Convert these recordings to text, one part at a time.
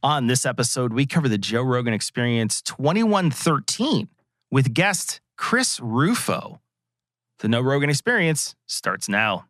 On this episode, we cover the Joe Rogan Experience 2113 with guest Chris Rufo. The No Rogan Experience starts now.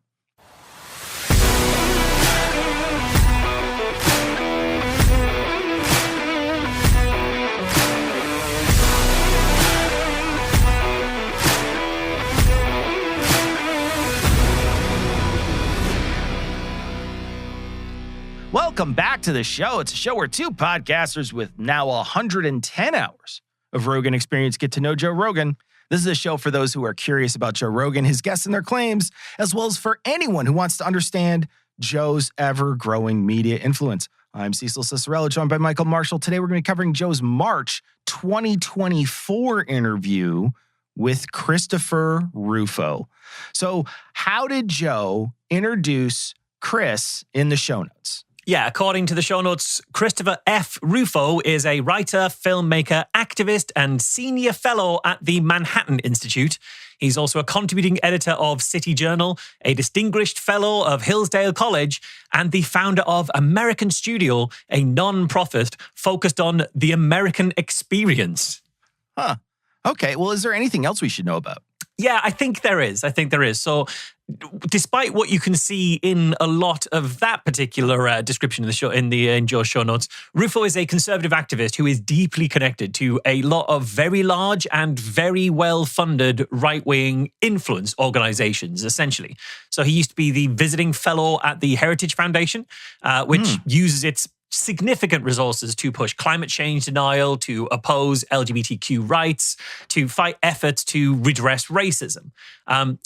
Welcome back to the show. It's a show where two podcasters with now 110 hours of Rogan experience get to know Joe Rogan. This is a show for those who are curious about Joe Rogan, his guests and their claims, as well as for anyone who wants to understand Joe's ever-growing media influence. I'm Cecil, joined by Michael Marshall. Today we're going to be covering Joe's March 2024 interview with Christopher Rufo. So how did Joe introduce Chris in the show notes? Yeah, according to the show notes, Christopher F. Rufo is a writer, filmmaker, activist, and senior fellow at the Manhattan Institute. He's also a contributing editor of City Journal, a distinguished fellow of Hillsdale College, and the founder of American Studio, a non-profit focused on the American experience. Huh. Okay, well, is there anything else we should know about? Yeah, I think there is. So despite what you can see in a lot of that particular description of the show in Joe's show notes, Rufo is a conservative activist who is deeply connected to a lot of very large and very well-funded right-wing influence organizations, essentially. So he used to be the visiting fellow at the Heritage Foundation, which uses its significant resources to push climate change denial, to oppose LGBTQ rights, to fight efforts to redress racism.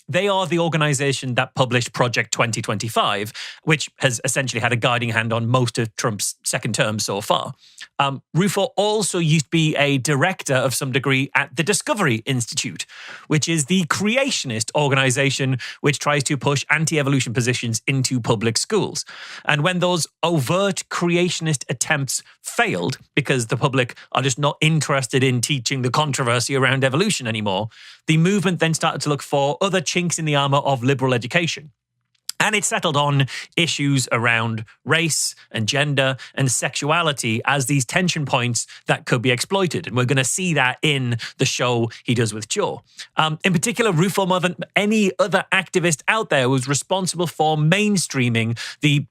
They are the organization that published Project 2025, which has essentially had a guiding hand on most of Trump's second term so far. Rufo also used to be a director of some degree at the Discovery Institute, which is the creationist organization which tries to push anti-evolution positions into public schools. And when those overt creationist attempts failed because the public are just not interested in teaching the controversy around evolution anymore, the movement then started to look for other chinks in the armor of liberal education. And it settled on issues around race and gender and sexuality as these tension points that could be exploited. And we're going to see that in the show he does with Joe. In particular, Rufo, more than any other activist out there, was responsible for mainstreaming the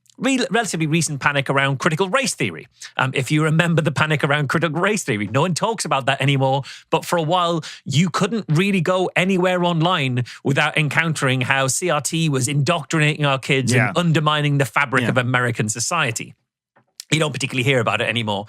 relatively recent panic around critical race theory. If you remember the panic around critical race theory, no one talks about that anymore. But for a while, you couldn't really go anywhere online without encountering how CRT was indoctrinating our kids and undermining the fabric of American society. You don't particularly hear about it anymore.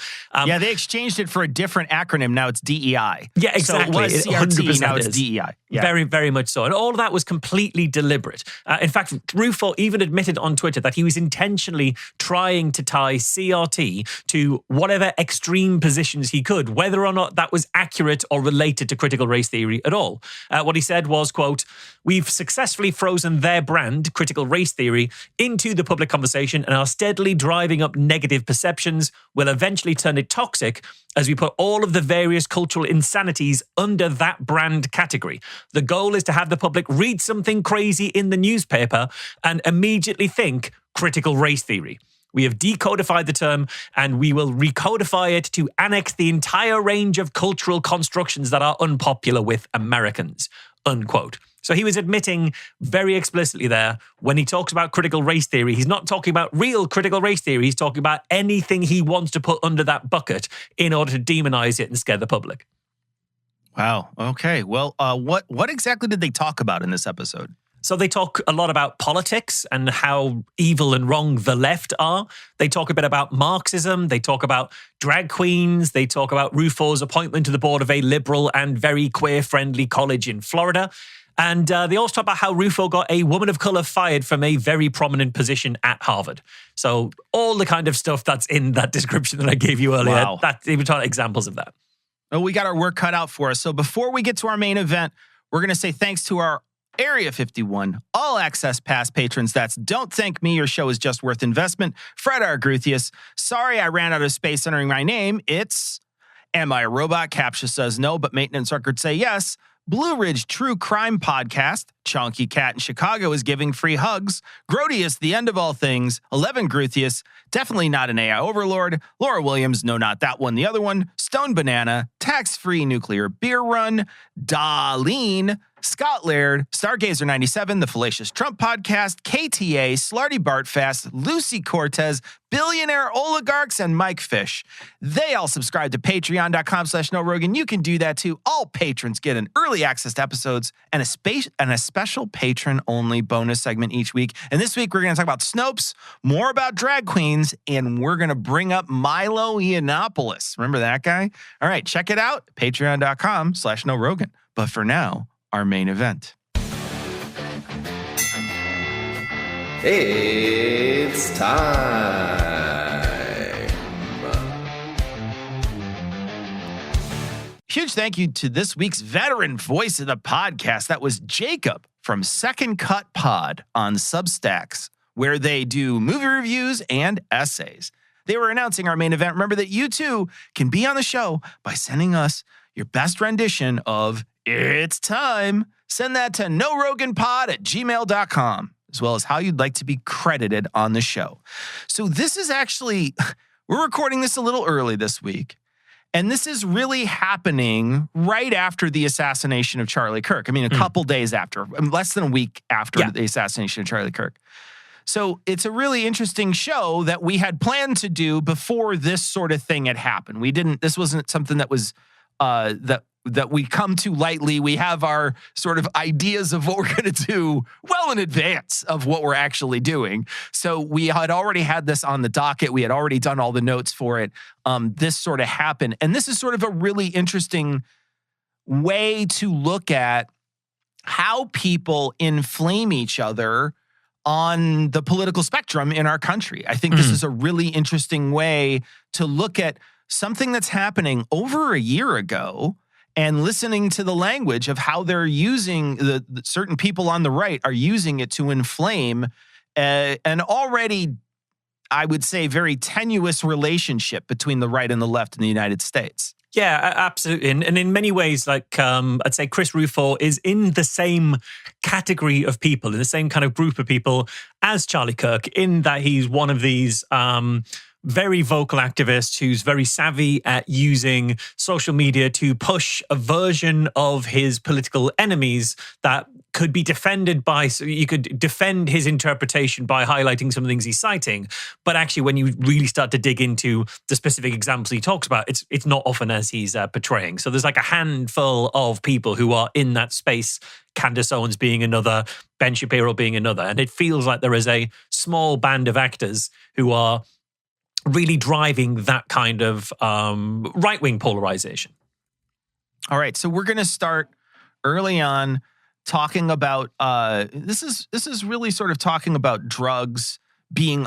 They exchanged it for a different acronym. Now it's DEI. Yeah, exactly. So it was CRT, now it's DEI. Yeah. Very, very much so. And all of that was completely deliberate. In fact, Rufo even admitted on Twitter that he was intentionally trying to tie CRT to whatever extreme positions he could, whether or not that was accurate or related to critical race theory at all. What he said was, quote, "We've successfully frozen their brand, critical race theory, into the public conversation and are steadily driving up negative perceptions. Will eventually turn it toxic as we put all of the various cultural insanities under that brand category. The goal is to have the public read something crazy in the newspaper and immediately think critical race theory. We have decodified the term and we will recodify it to annex the entire range of cultural constructions that are unpopular with Americans," unquote. So he was admitting very explicitly there, when he talks about critical race theory, he's not talking about real critical race theory. He's talking about anything he wants to put under that bucket in order to demonize it and scare the public. Wow. Okay. Well, what exactly did they talk about in this episode? So they talk a lot about politics and how evil and wrong the left are. They talk a bit about Marxism. They talk about drag queens. They talk about Rufo's appointment to the board of a liberal and very queer-friendly college in Florida. And they also talk about how Rufo got a woman of color fired from a very prominent position at Harvard. So all the kind of stuff that's in that description that I gave you earlier, they were talking examples of that. Well, we got our work cut out for us. So before we get to our main event, we're going to say thanks to our Area 51 All Access Pass patrons. That's Don't Thank Me, Your Show Is Just Worth Investment, Fred Arguthius, Sorry I Ran Out of Space Entering My Name, It's Am I a Robot? Captia says no, but Maintenance Records say yes. Blue Ridge True Crime Podcast, Chonky Cat in Chicago is giving free hugs, Grodius, the end of all things, 11 Gruthius, definitely not an AI overlord, Laura Williams, no, not that one, the other one, Stone Banana, Tax-Free Nuclear Beer Run, Darlene, Scott Laird, Stargazer 97, The Fallacious Trump Podcast, KTA, Slarty Bartfast, Lucy Cortez, Billionaire Oligarchs, and Mike Fish. They all subscribe to patreon.com/NoRogan. You can do that too. All patrons get an early access to episodes and a special patron-only bonus segment each week. And this week, we're going to talk about Snopes, more about drag queens, and we're going to bring up Milo Yiannopoulos. Remember that guy? All right, check it out, patreon.com/NoRogan. But for now, our main event. It's time. Huge thank you to this week's veteran voice of the podcast. That was Jacob from Second Cut Pod on Substacks, where they do movie reviews and essays. They were announcing our main event. Remember that you too can be on the show by sending us your best rendition of It's Time. Send that to noroganpod@gmail.com, as well as how you'd like to be credited on the show. So this is actually, we're recording this a little early this week, and this is really happening right after the assassination of Charlie Kirk. I mean, a couple days after, less than a week after the assassination of Charlie Kirk. So it's a really interesting show that we had planned to do before this sort of thing had happened. This wasn't something that was, that we come to lightly. We have our sort of ideas of what we're going to do well in advance of what we're actually doing. So we had already had this on the docket. We had already done all the notes for it. This sort of happened. And this is sort of a really interesting way to look at how people inflame each other on the political spectrum in our country. I think this is a really interesting way to look at something that's happening over a year ago and listening to the language of how they're using the certain people on the right are using it to inflame an already, I would say, very tenuous relationship between the right and the left in the United States. Yeah, absolutely. And in many ways, like I'd say Chris Rufo is in the same category of people, in the same kind of group of people as Charlie Kirk, in that he's one of these very vocal activist who's very savvy at using social media to push a version of his political enemies that could be defended by, so you could defend his interpretation by highlighting some of the things he's citing. But actually, when you really start to dig into the specific examples he talks about, it's not often as he's portraying. So there's like a handful of people who are in that space, Candace Owens being another, Ben Shapiro being another. And it feels like there is a small band of actors who are really driving that kind of right-wing polarization. All right, so we're going to start early on talking about this is really sort of talking about drugs being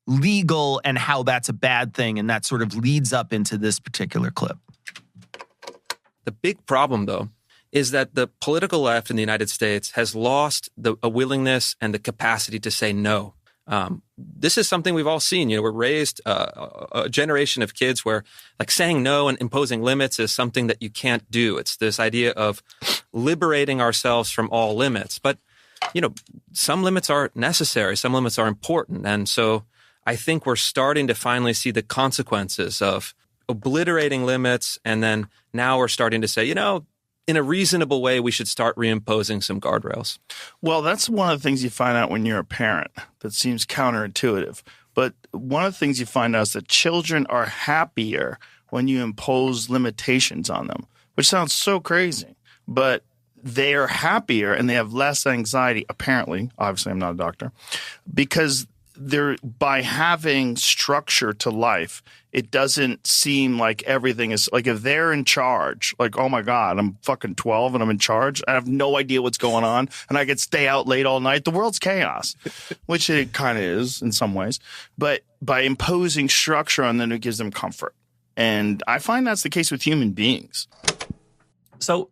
legal and how that's a bad thing, and that sort of leads up into this particular clip. The big problem, though, is that the political left in the United States has lost a willingness and the capacity to say no. This is something we've all seen. You know, we're raised a generation of kids where, like, saying no and imposing limits is something that you can't do. It's this idea of liberating ourselves from all limits. But, you know, some limits are necessary. Some limits are important. And so I think we're starting to finally see the consequences of obliterating limits. And then now we're starting to say, you know, in a reasonable way, we should start reimposing some guardrails. Well, that's one of the things you find out when you're a parent. That seems counterintuitive. But one of the things you find out is that children are happier when you impose limitations on them, which sounds so crazy. But they are happier and they have less anxiety, apparently. Obviously, I'm not a doctor. Because by having structure to life, it doesn't seem like everything is like, if they're in charge, like, oh my God, I'm fucking 12 and I'm in charge. I have no idea what's going on and I could stay out late all night. The world's chaos, which it kind of is in some ways. But by imposing structure on them, it gives them comfort. And I find that's the case with human beings. So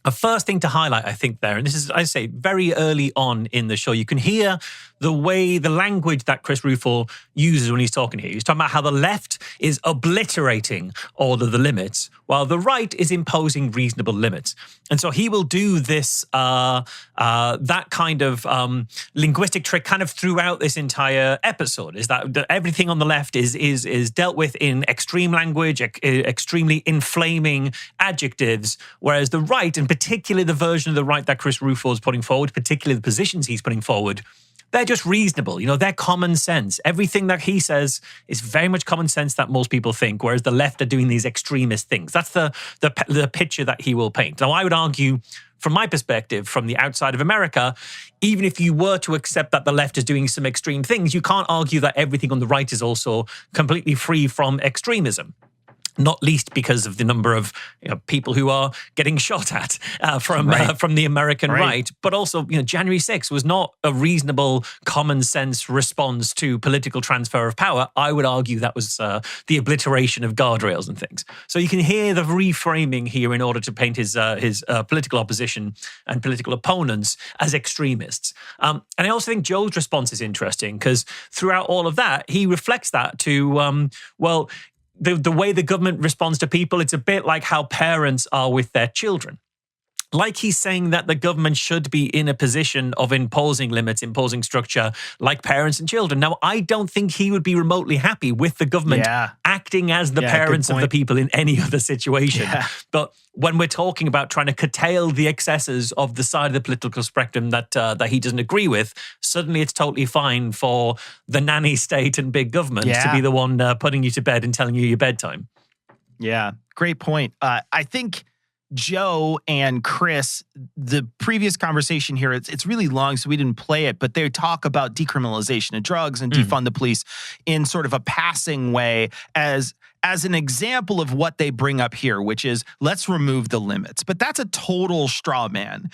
a first thing to highlight, I think, there, and this is, I say, very early on in the show, you can hear the language that Chris Rufo uses when he's talking here. He's talking about how the left is obliterating all of the limits, while the right is imposing reasonable limits. And so he will do this, that kind of linguistic trick kind of throughout this entire episode, is that everything on the left is dealt with in extreme language, extremely inflaming adjectives, whereas the right, and particularly the version of the right that Chris Rufo is putting forward, particularly the positions he's putting forward, they're just reasonable. They're common sense. Everything that he says is very much common sense that most people think, whereas the left are doing these extremist things. That's the picture that he will paint. Now, I would argue, from my perspective, from the outside of America, even if you were to accept that the left is doing some extreme things, you can't argue that everything on the right is also completely free from extremism. Not least because of the number of people who are getting shot at from the American right. But also, January 6th was not a reasonable, common sense response to political transfer of power. I would argue that was the obliteration of guardrails and things. So you can hear the reframing here in order to paint his political opposition and political opponents as extremists. And I also think Joe's response is interesting because throughout all of that, he reflects that to, the way the government responds to people, it's a bit like how parents are with their children. Like he's saying that the government should be in a position of imposing limits, imposing structure, like parents and children. Now, I don't think he would be remotely happy with the government acting as the parents of the people in any other situation. Yeah. But when we're talking about trying to curtail the excesses of the side of the political spectrum that he doesn't agree with, suddenly it's totally fine for the nanny state and big government to be the one putting you to bed and telling you your bedtime. Yeah, great point. I think Joe and Chris, the previous conversation here, it's really long, so we didn't play it, but they talk about decriminalization of drugs and defund the police in sort of a passing way as an example of what they bring up here, which is let's remove the limits. But that's a total straw man.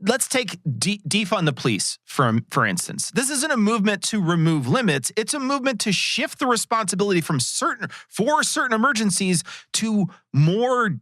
Let's take defund the police, for instance. This isn't a movement to remove limits. It's a movement to shift the responsibility for certain emergencies to more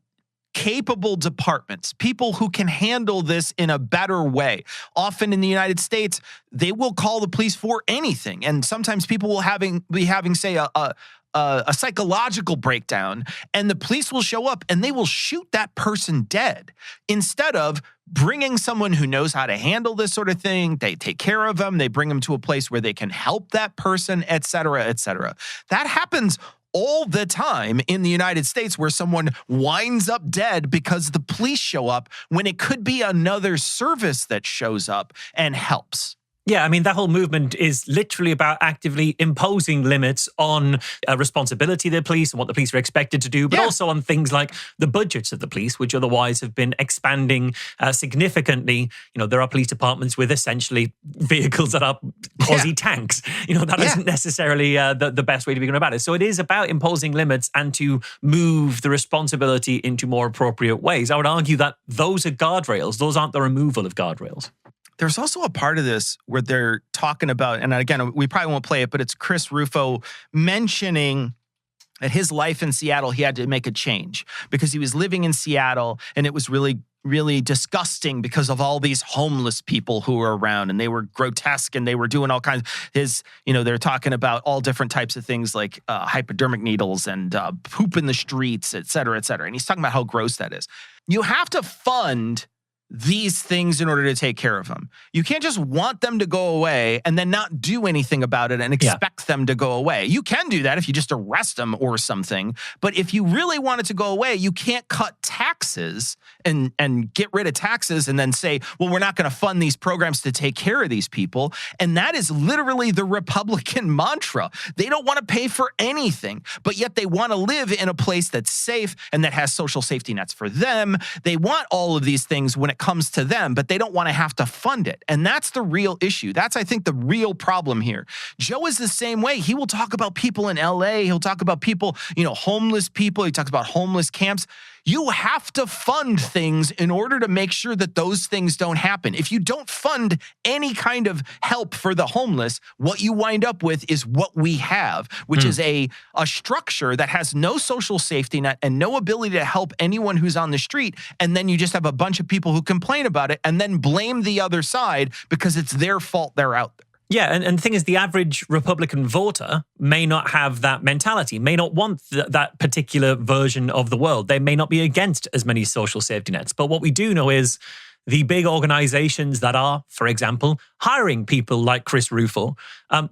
capable departments, people who can handle this in a better way. Often in the United States, they will call the police for anything. And sometimes people will be having, say, a psychological breakdown, and the police will show up and they will shoot that person dead instead of bringing someone who knows how to handle this sort of thing. They take care of them. They bring them to a place where they can help that person, et cetera, et cetera. That happens all the time in the United States, where someone winds up dead because the police show up when it could be another service that shows up and helps. Yeah, I mean, that whole movement is literally about actively imposing limits on responsibility of the police and what the police are expected to do, but also on things like the budgets of the police, which otherwise have been expanding significantly. There are police departments with essentially vehicles that are quasi-tanks. That isn't necessarily the best way to be going about it. So it is about imposing limits and to move the responsibility into more appropriate ways. I would argue that those are guardrails. Those aren't the removal of guardrails. There's also a part of this where they're talking about, and again, we probably won't play it, but it's Chris Rufo mentioning that his life in Seattle, he had to make a change because he was living in Seattle and it was really, really disgusting because of all these homeless people who were around, and they were grotesque and they were doing all kinds of they're talking about all different types of things like hypodermic needles and poop in the streets, et cetera, et cetera. And he's talking about how gross that is. You have to fund these things in order to take care of them. You can't just want them to go away and then not do anything about it and expect them to go away. You can do that if you just arrest them or something. But if you really want it to go away, you can't cut taxes and get rid of taxes and then say, well, we're not going to fund these programs to take care of these people. And that is literally the Republican mantra. They don't want to pay for anything, but yet they want to live in a place that's safe and that has social safety nets for them. They want all of these things when it comes to them, but they don't want to have to fund it. And that's the real issue. That's, I think, the real problem here. Joe is the same way. He will talk about people in LA. He'll talk about people, homeless people. He talks about homeless camps. You have to fund things in order to make sure that those things don't happen. If you don't fund any kind of help for the homeless, what you wind up with is what we have, which is a structure that has no social safety net and no ability to help anyone who's on the street. And then you just have a bunch of people who complain about it and then blame the other side because it's their fault they're out there. Yeah, and the thing is, the average Republican voter may not have that mentality, may not want that particular version of the world. They may not be against as many social safety nets. But what we do know is the big organizations that are, for example, hiring people like Chris Rufo,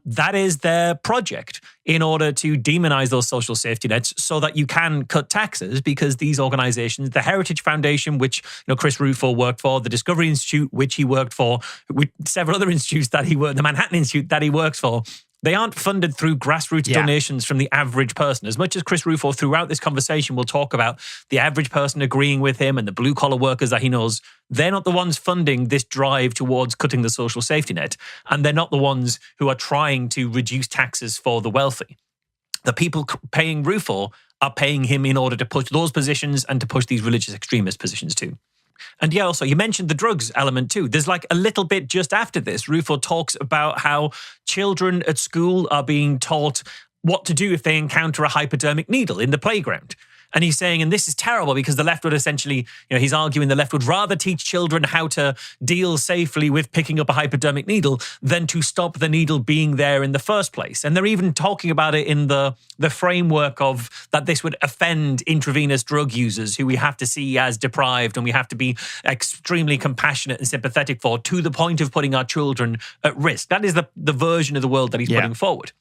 that is their project in order to demonize those social safety nets so that you can cut taxes, because these organizations, the Heritage Foundation, which Chris Rufo worked for, the Discovery Institute, which he worked for, with several other institutes that he worked, the Manhattan Institute that he works for, they aren't funded through grassroots donations from the average person. As much as Chris Rufo throughout this conversation will talk about the average person agreeing with him and the blue-collar workers that he knows, they're not the ones funding this drive towards cutting the social safety net. And they're not the ones who are trying to reduce taxes for the wealthy. The people paying Rufo are paying him in order to push those positions and to push these religious extremist positions too. And yeah, also, you mentioned the drugs element too. There's like a little bit just after this. Rufo talks about how children at school are being taught what to do if they encounter a hypodermic needle in the playground. And he's saying, and this is terrible because the left would essentially, he's arguing the left would rather teach children how to deal safely with picking up a hypodermic needle than to stop the needle being there in the first place. And they're even talking about it in the framework of that this would offend intravenous drug users who we have to see as deprived and we have to be extremely compassionate and sympathetic for, to the point of putting our children at risk. That is the version of the world that he's putting forward.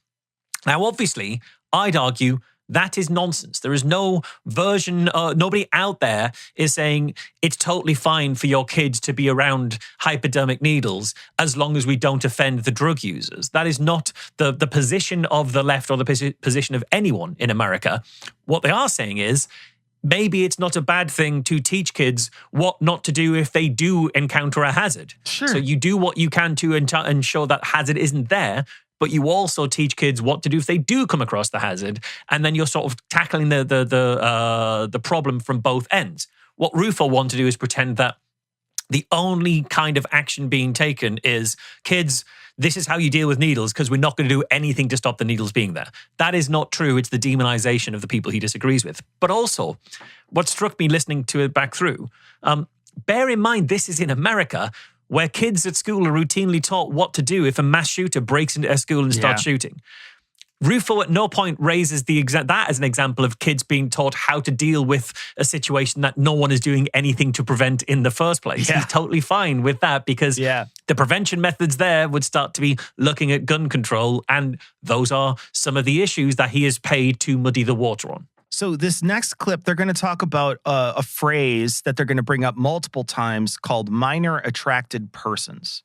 Now, obviously, I'd argue that is nonsense. There is no version, nobody out there is saying it's totally fine for your kids to be around hypodermic needles as long as we don't offend the drug users. That is not the position of the left or the position of anyone in America. What they are saying is, maybe it's not a bad thing to teach kids what not to do if they do encounter a hazard. Sure. So you do what you can to ensure that hazard isn't there, but you also teach kids what to do if they do come across the hazard, and then you're sort of tackling the problem from both ends. What Rufo wants to do is pretend that the only kind of action being taken is, kids, this is how you deal with needles because we're not going to do anything to stop the needles being there. That is not true. It's the demonization of the people he disagrees with. But also, what struck me listening to it back through, bear in mind this is in America, where kids at school are routinely taught what to do if a mass shooter breaks into a school and starts shooting. Rufo at no point raises that as an example of kids being taught how to deal with a situation that no one is doing anything to prevent in the first place. He's totally fine with that because the prevention methods there would start to be looking at gun control, and those are some of the issues that he is paid to muddy the water on. So this next clip, they're going to talk about a phrase that they're going to bring up multiple times called minor attracted persons.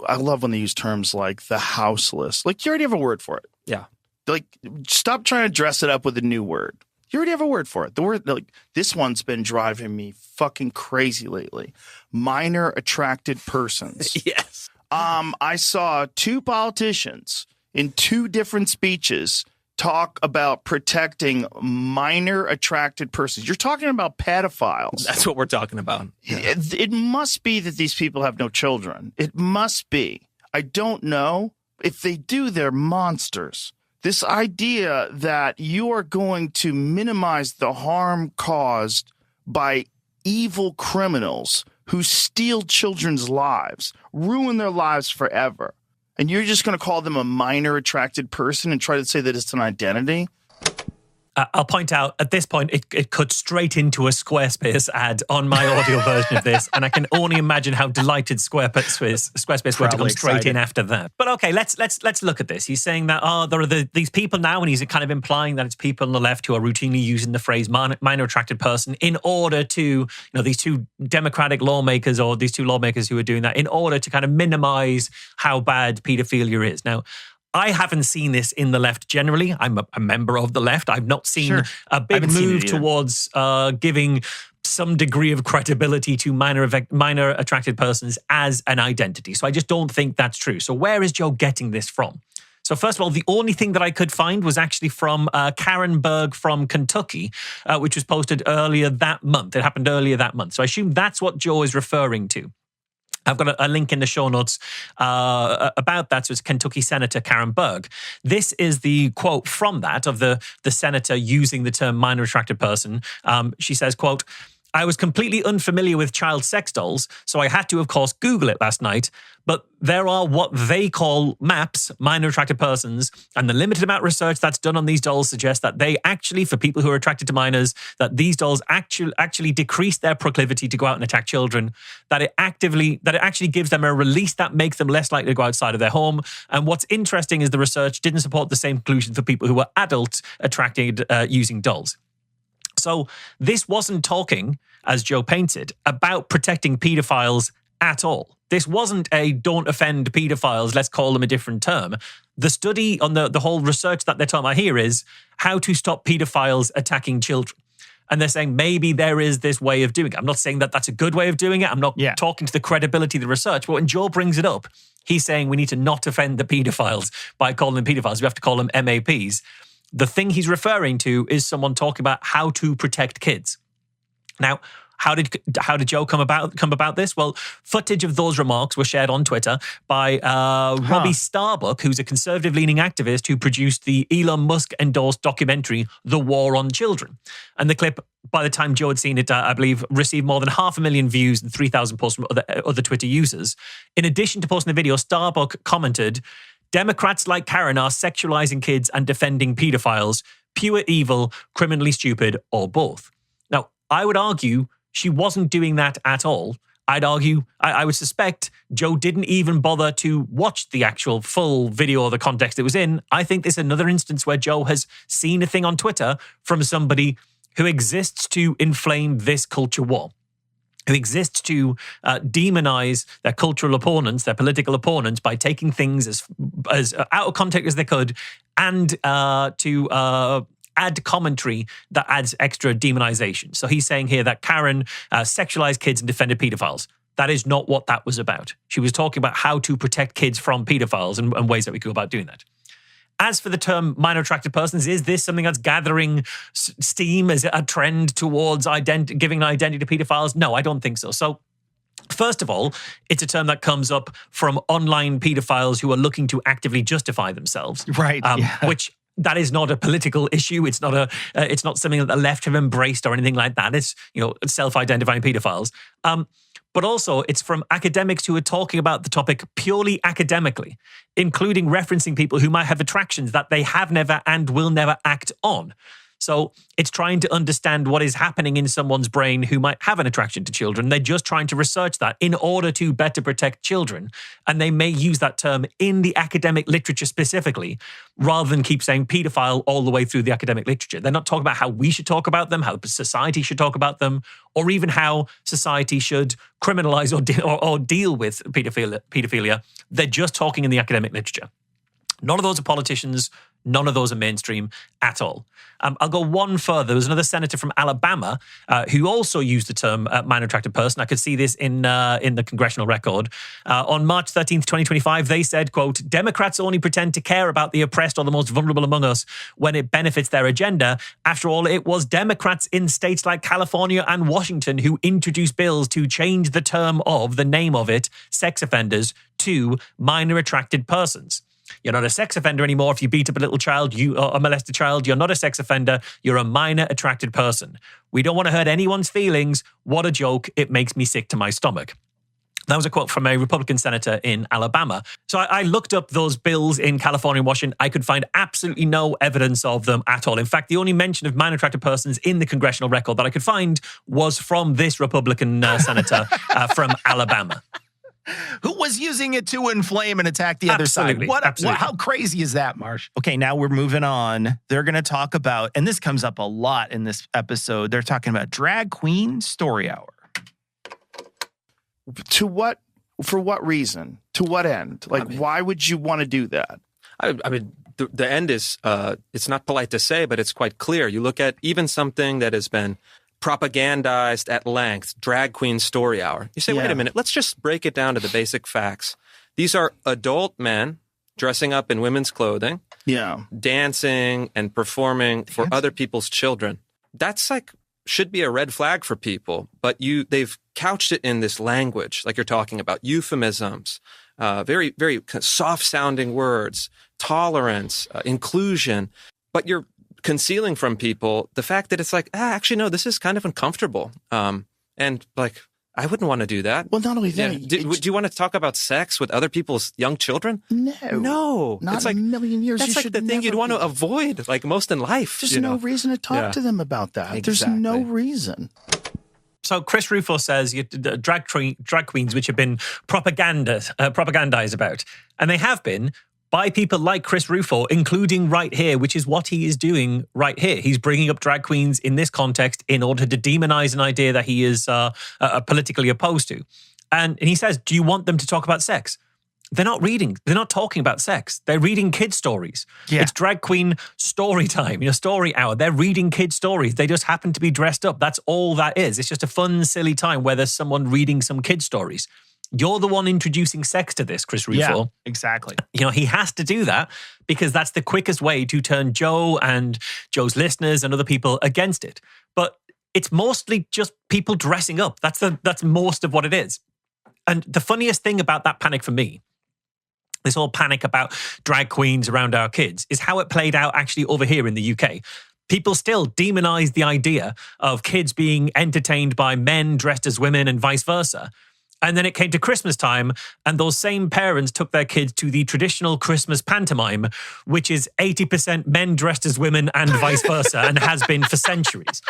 I love when they use terms like the houseless. Like, you already have a word for it. Yeah. Like, stop trying to dress it up with a new word. You already have a word for it. The word, like, this one's been driving me fucking crazy lately. Minor attracted persons. Yes. I saw two politicians in two different speeches talk about protecting minor attracted persons. You're talking about pedophiles. That's what we're talking about. Yeah. It must be that these people have no children. It must be. I don't know. If they do, they're monsters. This idea that you are going to minimize the harm caused by evil criminals who steal children's lives, ruin their lives forever, and you're just going to call them a minor attracted person and try to say that it's an identity? I'll point out, at this point, it cut straight into a Squarespace ad on my audio version of this, and I can only imagine how delighted Squarespace were to come straight in after that. But okay, let's look at this. He's saying that there are these people now, and he's kind of implying that it's people on the left who are routinely using the phrase minor attracted person in order to, these two Democratic lawmakers or these two lawmakers who are doing that in order to kind of minimize how bad pedophilia is. Now, I haven't seen this in the left generally. I'm a member of the left. I've not seen a big move towards giving some degree of credibility to minor attracted persons as an identity. So I just don't think that's true. So where is Joe getting this from? So first of all, the only thing that I could find was actually from Karen Berg from Kentucky, which was posted earlier that month. It happened earlier that month. So I assume that's what Joe is referring to. I've got a link in the show notes about that. So it's Kentucky Senator Karen Berg. This is the quote from that of the senator using the term minor attracted person. She says, quote, I was completely unfamiliar with child sex dolls, so I had to, of course, Google it last night. But there are what they call MAPs, minor attracted persons, and the limited amount of research that's done on these dolls suggests that they actually, for people who are attracted to minors, that these dolls actually decrease their proclivity to go out and attack children, that it actually gives them a release that makes them less likely to go outside of their home. And what's interesting is the research didn't support the same conclusion for people who were adults attracted using dolls. So this wasn't talking, as Joe painted, about protecting pedophiles at all. This wasn't a don't offend pedophiles, let's call them a different term. The study on the whole research that they're talking about here is how to stop pedophiles attacking children. And they're saying maybe there is this way of doing it. I'm not saying that that's a good way of doing it. I'm not talking to the credibility of the research. But when Joe brings it up, he's saying we need to not offend the pedophiles by calling them pedophiles. We have to call them MAPs. The thing he's referring to is someone talking about how to protect kids. Now, how did Joe come about this? Well, footage of those remarks were shared on Twitter by Robbie Starbuck, who's a conservative-leaning activist who produced the Elon Musk-endorsed documentary The War on Children. And the clip, by the time Joe had seen it, I believe, received more than 500,000 views and 3,000 posts from other Twitter users. In addition to posting the video, Starbuck commented, "Democrats like Karen are sexualizing kids and defending pedophiles. Pure evil, criminally stupid, or both." Now, I would argue she wasn't doing that at all. I would suspect Joe didn't even bother to watch the actual full video or the context it was in. I think this is another instance where Joe has seen a thing on Twitter from somebody who exists to inflame this culture war, who exists to demonize their cultural opponents, their political opponents, by taking things as out of context as they could, and to add commentary that adds extra demonization. So he's saying here that Karen sexualized kids and defended pedophiles. That is not what that was about. She was talking about how to protect kids from pedophiles and ways that we go about doing that. As for the term minor attracted persons, is this something that's gathering steam? Is it a trend towards giving an identity to pedophiles? No, I don't think so. So first of all, it's a term that comes up from online pedophiles who are looking to actively justify themselves. Right. Which that is not a political issue. It's not it's not something that the left have embraced or anything like that. It's, self-identifying pedophiles. But also it's from academics who are talking about the topic purely academically, including referencing people who might have attractions that they have never and will never act on. So it's trying to understand what is happening in someone's brain who might have an attraction to children. They're just trying to research that in order to better protect children. And they may use that term in the academic literature specifically, rather than keep saying pedophile all the way through the academic literature. They're not talking about how we should talk about them, how society should talk about them, or even how society should criminalize or deal with pedophilia. They're just talking in the academic literature. None of those are politicians. None of those are mainstream at all. I'll go one further. There was another senator from Alabama who also used the term minor attracted person. I could see this in the congressional record. On March 13th, 2025, they said, quote, "Democrats only pretend to care about the oppressed or the most vulnerable among us when it benefits their agenda. After all, it was Democrats in states like California and Washington who introduced bills to change the name of it, sex offenders, to minor attracted persons. You're not a sex offender anymore if you beat up a little child, or a molested child. You're not a sex offender. You're a minor attracted person. We don't want to hurt anyone's feelings. What a joke. It makes me sick to my stomach." That was a quote from a Republican senator in Alabama. So I looked up those bills in California and Washington. I could find absolutely no evidence of them at all. In fact, the only mention of minor attracted persons in the congressional record that I could find was from this Republican senator from Alabama. Who was using it to inflame and attack the other side? How crazy is that, Marsh? Okay, now we're moving on. They're going to talk about, and this comes up a lot in this episode, they're talking about drag queen story hour. For what reason? To what end? Why would you want to do that? I mean, the end is, it's not polite to say, but it's quite clear. You look at even something that has been propagandized at length, drag queen story hour. You say, wait a minute, let's just break it down to the basic facts. These are adult men dressing up in women's clothing, dancing and performing for other people's children. That's should be a red flag for people, but they've couched it in this language, like you're talking about, euphemisms, very, very soft sounding words, tolerance, inclusion, but you're concealing from people the fact that it's like, actually, no, this is kind of uncomfortable. And like, I wouldn't want to do that. Well, not only that. Do you want to talk about sex with other people's young children? No. Not it's in like, a million years. That's like the thing you'd want to avoid, like most in life. There's no reason to talk to them about that. Exactly. There's no reason. So Chris Rufo says drag queens, which have been propagandized about, and they have been by people like Chris Rufo, including right here, which is what he is doing right here. He's bringing up drag queens in this context in order to demonize an idea that he is politically opposed to. And he says, do you want them to talk about sex? They're not reading. They're not talking about sex. They're reading kid stories. Yeah. It's drag queen story time, story hour. They're reading kid stories. They just happen to be dressed up. That's all that is. It's just a fun, silly time where there's someone reading some kid stories. You're the one introducing sex to this, Chris Rufo. Yeah, exactly. He has to do that because that's the quickest way to turn Joe and Joe's listeners and other people against it. But it's mostly just people dressing up. That's most of what it is. And the funniest thing about that panic for me, this whole panic about drag queens around our kids, is how it played out actually over here in the UK. People still demonize the idea of kids being entertained by men dressed as women and vice versa. And then it came to Christmas time, and those same parents took their kids to the traditional Christmas pantomime, which is 80% men dressed as women and vice versa, and has been for centuries.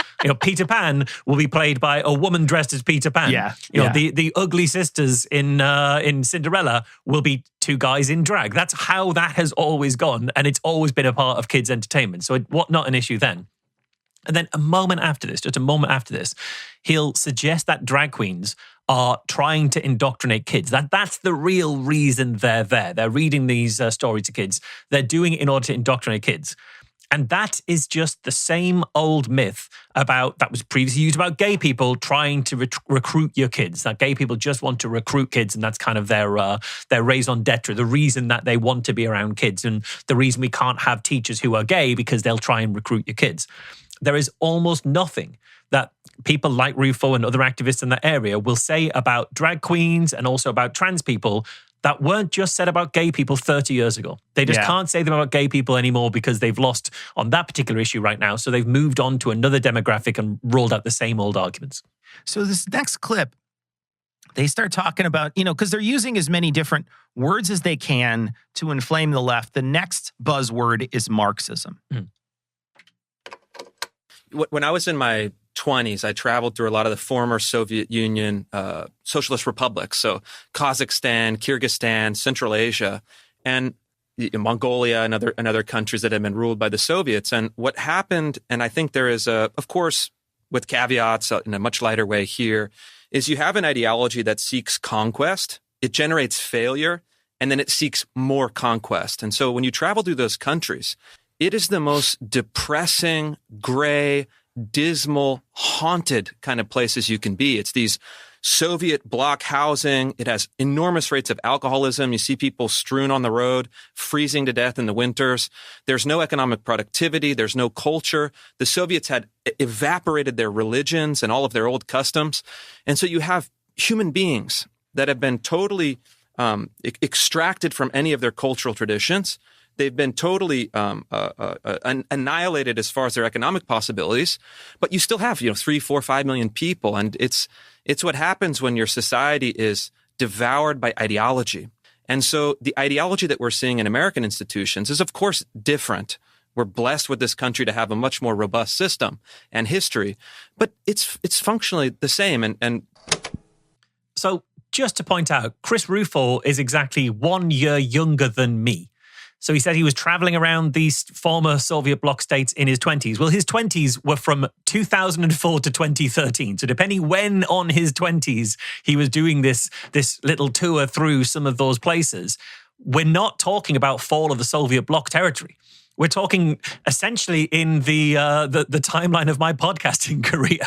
Peter Pan will be played by a woman dressed as Peter Pan. The ugly sisters in Cinderella will be two guys in drag. That's how that has always gone, and it's always been a part of kids' entertainment. So not an issue then. And then just a moment after this, he'll suggest that drag queens are trying to indoctrinate kids. That's the real reason they're there. They're reading these stories to kids. They're doing it in order to indoctrinate kids. And that is just the same old myth that was previously used about gay people trying to recruit your kids. That gay people just want to recruit kids, and that's kind of their raison d'etre, the reason that they want to be around kids, and the reason we can't have teachers who are gay because they'll try and recruit your kids. There is almost nothing that people like Rufo and other activists in that area will say about drag queens and also about trans people that weren't just said about gay people 30 years ago. They just can't say them about gay people anymore because they've lost on that particular issue right now. So they've moved on to another demographic and rolled out the same old arguments. So this next clip, they start talking about, because they're using as many different words as they can to inflame the left. The next buzzword is Marxism. When I was in my 20s, I traveled through a lot of the former Soviet Union socialist republics. So Kazakhstan, Kyrgyzstan, Central Asia, and Mongolia and other countries that had been ruled by the Soviets. And what happened, and I think there is of course, with caveats in a much lighter way here, is you have an ideology that seeks conquest. It generates failure, and then it seeks more conquest. And so when you travel through those countries, it is the most depressing, gray, dismal, haunted kind of places you can be. It's these Soviet block housing. It has enormous rates of alcoholism. You see people strewn on the road, freezing to death in the winters. There's no economic productivity. There's no culture. The Soviets had evaporated their religions and all of their old customs. And so you have human beings that have been totally extracted from any of their cultural traditions. They've been totally annihilated as far as their economic possibilities, but you still have 3, 4, 5 million people, and it's what happens when your society is devoured by ideology. And so the ideology that we're seeing in American institutions is, of course, different. We're blessed with this country to have a much more robust system and history, but it's functionally the same. And so, just to point out, Chris Rufo is exactly 1 year younger than me. So he said he was traveling around these former Soviet bloc states in his 20s. Well, his 20s were from 2004 to 2013. So depending when on his 20s he was doing this little tour through some of those places, we're not talking about fall of the Soviet bloc territory. We're talking essentially in the timeline of my podcasting career.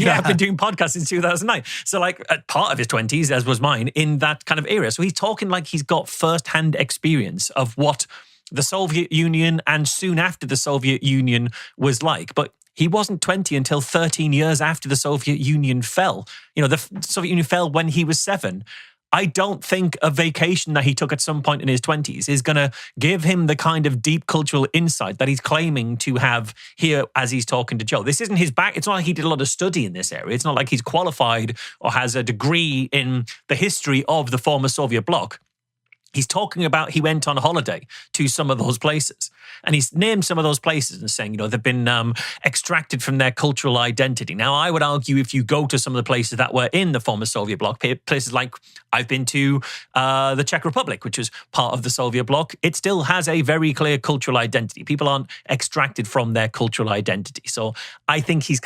I've been doing podcasts since 2009. So part of his 20s, as was mine, in that kind of era. So he's talking like he's got first-hand experience of what the Soviet Union and soon after the Soviet Union was like. But he wasn't 20 until 13 years after the Soviet Union fell. The Soviet Union fell when he was 7. I don't think a vacation that he took at some point in his 20s is going to give him the kind of deep cultural insight that he's claiming to have here as he's talking to Joe. This isn't his back. It's not like he did a lot of study in this area. It's not like he's qualified or has a degree in the history of the former Soviet bloc. He's talking about he went on holiday to some of those places. And he's named some of those places and saying, they've been extracted from their cultural identity. Now, I would argue if you go to some of the places that were in the former Soviet bloc, places like I've been to the Czech Republic, which was part of the Soviet bloc, it still has a very clear cultural identity. People aren't extracted from their cultural identity. So I think he's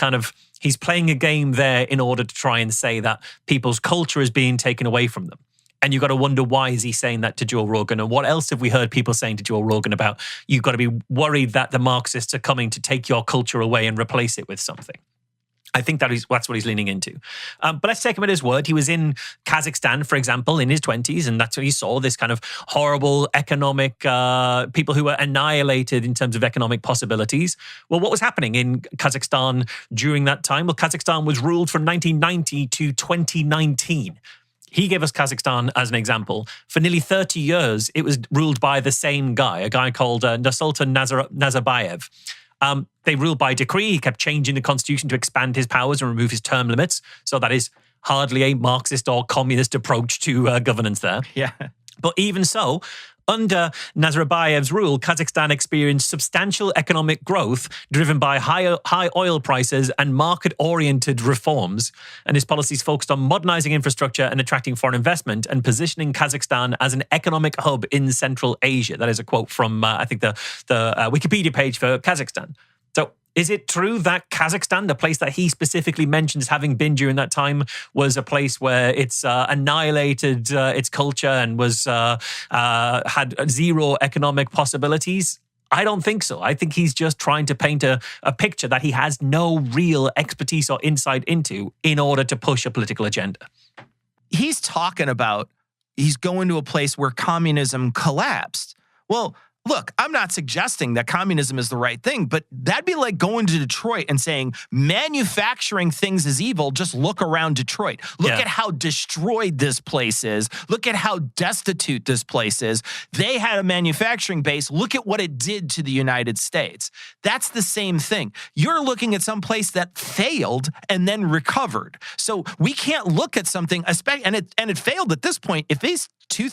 playing a game there in order to try and say that people's culture is being taken away from them. And you've got to wonder, why is he saying that to Joe Rogan? And what else have we heard people saying to Joe Rogan about, you've got to be worried that the Marxists are coming to take your culture away and replace it with something? I think that's what he's leaning into. But let's take him at his word. He was in Kazakhstan, for example, in his 20s, and that's when he saw this kind of horrible economic, people who were annihilated in terms of economic possibilities. Well, what was happening in Kazakhstan during that time? Well, Kazakhstan was ruled from 1990 to 2019. He gave us Kazakhstan as an example. For nearly 30 years, it was ruled by the same guy, a guy called Nursultan Nazarbayev. They ruled by decree. He kept changing the constitution to expand his powers and remove his term limits. So that is hardly a Marxist or communist approach to governance there. Yeah. But even so, under Nazarbayev's rule, Kazakhstan experienced substantial economic growth driven by high oil prices and market-oriented reforms. And his policies focused on modernizing infrastructure and attracting foreign investment and positioning Kazakhstan as an economic hub in Central Asia. That is a quote from, I think, the Wikipedia page for Kazakhstan. So is it true that Kazakhstan, the place that he specifically mentions having been during that time, was a place where it's annihilated its culture and was had zero economic possibilities? I don't think so. I think he's just trying to paint a picture that he has no real expertise or insight into in order to push a political agenda. He's talking about he's going to a place where communism collapsed. Well, look, I'm not suggesting that communism is the right thing, but that'd be like going to Detroit and saying manufacturing things is evil. Just look around Detroit. Look at how destroyed this place is. Look at how destitute this place is. They had a manufacturing base. Look at what it did to the United States. That's the same thing. You're looking at some place that failed and then recovered. So we can't look at something, and it failed at this point. If he's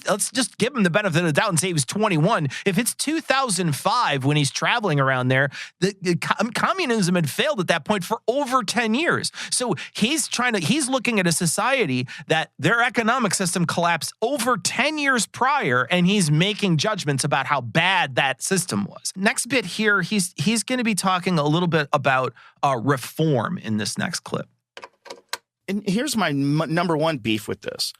let's just give him the benefit of the doubt and say he was 21. If it's 2005 when he's traveling around there, the communism had failed at that point for over 10 years. So he's looking at a society that their economic system collapsed over 10 years prior, and he's making judgments about how bad that system was. Next bit here, he's going to be talking a little bit about reform in this next clip. And here's my number one beef with this.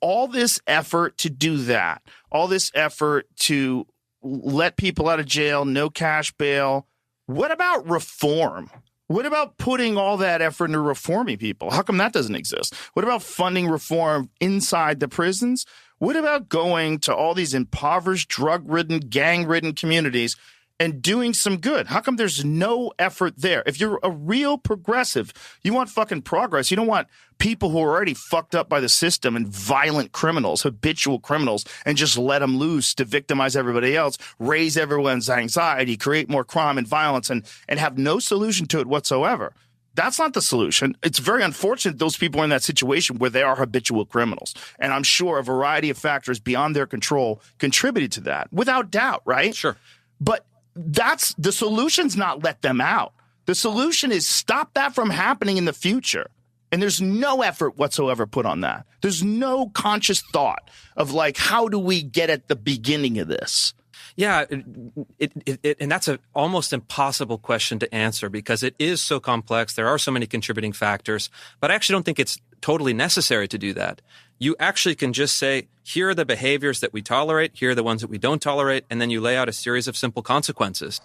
All this effort to do that, all this effort to let people out of jail, no cash bail. What about reform? What about putting all that effort into reforming people? How come that doesn't exist? What about funding reform inside the prisons? What about going to all these impoverished, drug-ridden, gang-ridden communities and doing some good? How come there's no effort there? If you're a real progressive, you want fucking progress. You don't want people who are already fucked up by the system and violent criminals, habitual criminals, and just let them loose to victimize everybody else, raise everyone's anxiety, create more crime and violence, and have no solution to it whatsoever. That's not the solution. It's very unfortunate those people are in that situation where they are habitual criminals. And I'm sure a variety of factors beyond their control contributed to that, without doubt, right? Sure. But that's the solution's not let them out. The solution is stop that from happening in the future. And there's no effort whatsoever put on that. There's no conscious thought of like, how do we get at the beginning of this? Yeah, and that's an almost impossible question to answer because it is so complex. There are so many contributing factors, but I actually don't think it's totally necessary to do that. You actually can just say, here are the behaviors that we tolerate, here are the ones that we don't tolerate, and then you lay out a series of simple consequences.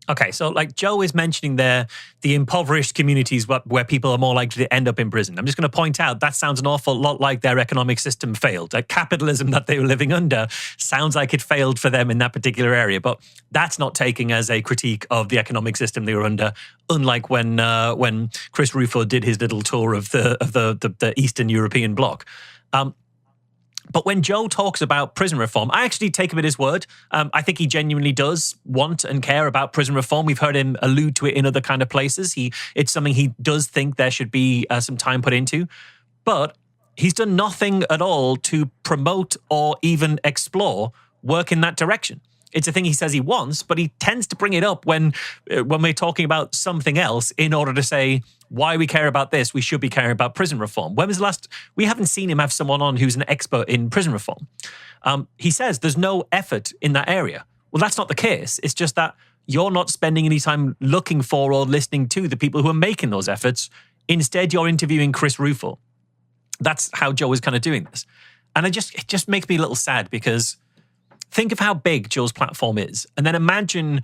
Okay, so like Joe is mentioning there, the impoverished communities where people are more likely to end up in prison. I'm just going to point out that sounds an awful lot like their economic system failed. The capitalism that they were living under sounds like it failed for them in that particular area, but that's not taken as a critique of the economic system they were under. Unlike when Chris Rufo did his little tour of the Eastern European bloc. But when Joe talks about prison reform, I actually take him at his word. I think he genuinely does want and care about prison reform. We've heard him allude to it in other kind of places. It's something he does think there should be some time put into. But he's done nothing at all to promote or even explore work in that direction. It's a thing he says he wants, but he tends to bring it up when we're talking about something else in order to say why we care about this. We should be caring about prison reform. When was the last? We haven't seen him have someone on who's an expert in prison reform. He says there's no effort in that area. Well, that's not the case. It's just that you're not spending any time looking for or listening to the people who are making those efforts. Instead, you're interviewing Chris Rufo. That's how Joe is kind of doing this. And it just makes me a little sad because think of how big Joe's platform is, and then imagine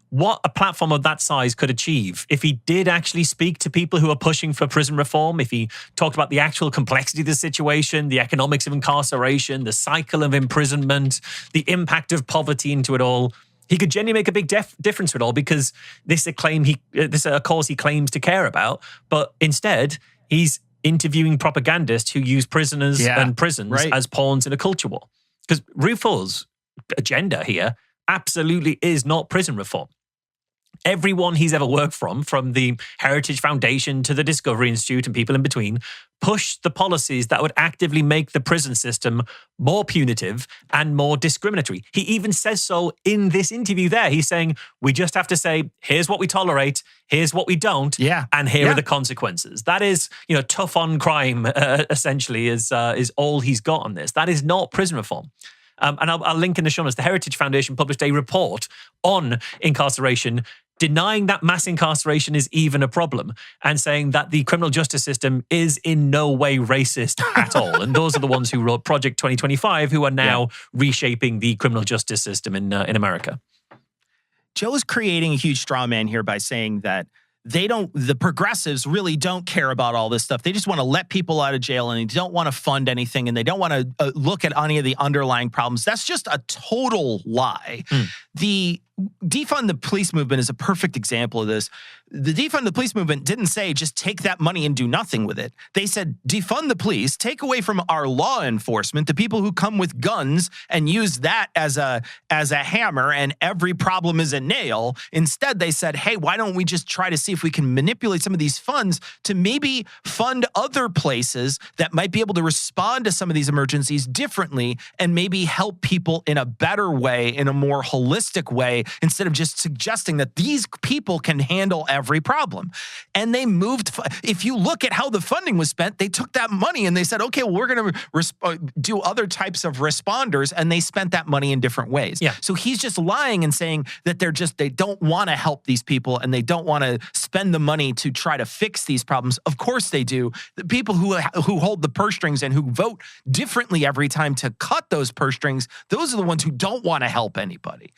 what a platform of that size could achieve if he did actually speak to people who are pushing for prison reform, if he talked about the actual complexity of the situation, the economics of incarceration, the cycle of imprisonment, the impact of poverty into it all. He could genuinely make a big difference to it all because this is a cause he claims to care about, but instead he's interviewing propagandists who use prisoners and prisons as pawns in a culture war. Because Rufo's agenda here absolutely is not prison reform. Everyone he's ever worked from the Heritage Foundation to the Discovery Institute and people in between, pushed the policies that would actively make the prison system more punitive and more discriminatory. He even says so in this interview there. He's saying, we just have to say, here's what we tolerate, here's what we don't, and here are the consequences. That is, tough on crime, essentially, is all he's got on this. That is not prison reform. And I'll link in the show notes. The Heritage Foundation published a report on incarceration, denying that mass incarceration is even a problem and saying that the criminal justice system is in no way racist at all. And those are the ones who wrote Project 2025, who are now reshaping the criminal justice system in America. Joe is creating a huge straw man here by saying that the progressives really don't care about all this stuff. They just want to let people out of jail and they don't want to fund anything and they don't want to look at any of the underlying problems. That's just a total lie. The defund the police movement is a perfect example of this. The defund the police movement didn't say just take that money and do nothing with it. They said defund the police, take away from our law enforcement the people who come with guns and use that as a hammer and every problem is a nail. Instead, they said, hey, why don't we just try to see if we can manipulate some of these funds to maybe fund other places that might be able to respond to some of these emergencies differently and maybe help people in a better way, in a more holistic way, instead of just suggesting that these people can handle every problem. And they moved. If you look at how the funding was spent, they took that money and they said, okay, well, we're going to do other types of responders, and they spent that money in different ways. Yeah. So he's just lying and saying that they don't want to help these people and they don't want to spend the money to try to fix these problems. Of course they do. The people who hold the purse strings and who vote differently every time to cut those purse strings, those are the ones who don't want to help anybody.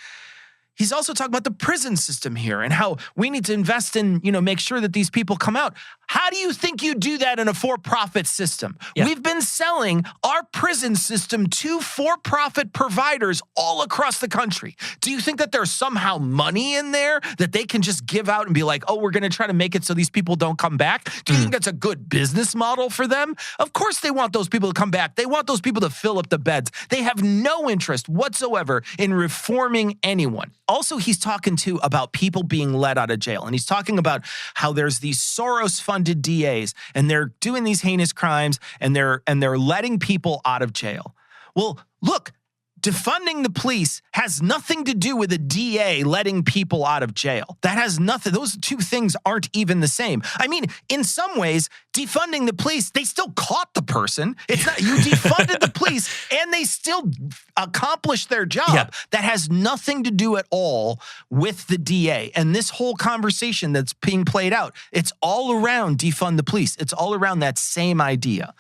He's also talking about the prison system here and how we need to invest in, make sure that these people come out. How do you think you do that in a for-profit system? Yeah. We've been selling our prison system to for-profit providers all across the country. Do you think that there's somehow money in there that they can just give out and be like, oh, we're going to try to make it so these people don't come back? Do you think that's a good business model for them? Of course they want those people to come back. They want those people to fill up the beds. They have no interest whatsoever in reforming anyone. Also, he's talking about people being let out of jail. And he's talking about how there's these Soros-funded DAs and they're doing these heinous crimes and they're letting people out of jail. Well, look, defunding the police has nothing to do with a DA letting people out of jail. That has nothing. Those two things aren't even the same. I mean, in some ways, defunding the police, they still caught the person. It's not, you defunded the police and they still accomplished their job. Yeah. That has nothing to do at all with the DA. And this whole conversation that's being played out, it's all around defund the police. It's all around that same idea.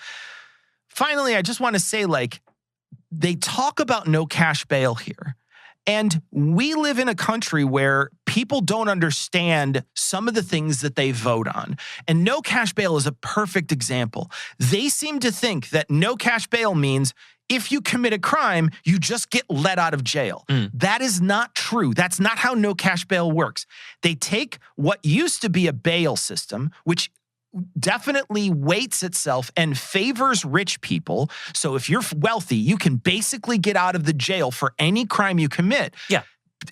Finally, I just want to say, they talk about no cash bail here. And we live in a country where people don't understand some of the things that they vote on. And no cash bail is a perfect example. They seem to think that no cash bail means if you commit a crime, you just get let out of jail. That is not true. That's not how no cash bail works. They take what used to be a bail system, which definitely weights itself and favors rich people. So if you're wealthy, you can basically get out of the jail for any crime you commit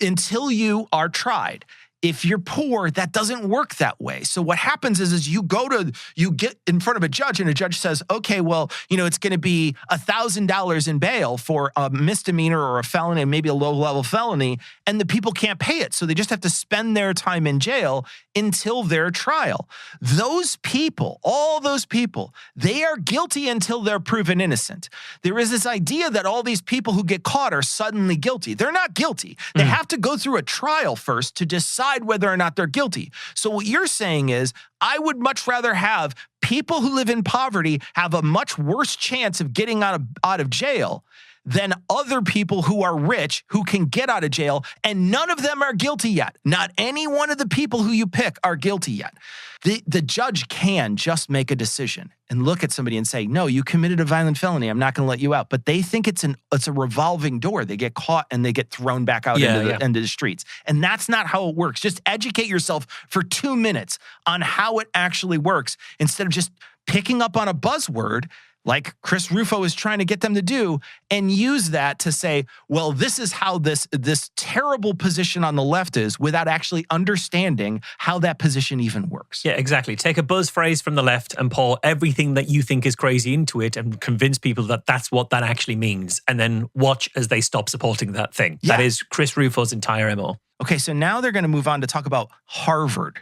until you are tried. If you're poor, that doesn't work that way. So what happens is you get in front of a judge and a judge says, okay, well, it's going to be $1,000 in bail for a misdemeanor or a felony, and maybe a low-level felony, and the people can't pay it. So they just have to spend their time in jail until their trial. Those people, all those people, they are guilty until they're proven innocent. There is this idea that all these people who get caught are suddenly guilty. They're not guilty. They have to go through a trial first to decide whether or not they're guilty. So what you're saying is, I would much rather have people who live in poverty have a much worse chance of getting out of jail than other people who are rich who can get out of jail, and none of them are guilty yet. Not any one of the people who you pick are guilty yet. The judge can just make a decision and look at somebody and say, no, you committed a violent felony. I'm not going to let you out. But they think it's a revolving door. They get caught and they get thrown back out into the streets. And that's not how it works. Just educate yourself for 2 minutes on how it actually works instead of just picking up on a buzzword like Chris Rufo is trying to get them to do, and use that to say, well, this is how this terrible position on the left is, without actually understanding how that position even works. Yeah, exactly. Take a buzz phrase from the left and pour everything that you think is crazy into it and convince people that that's what that actually means, and then watch as they stop supporting that thing. Yeah. That is Chris Rufo's entire MO. Okay, so now they're going to move on to talk about Harvard.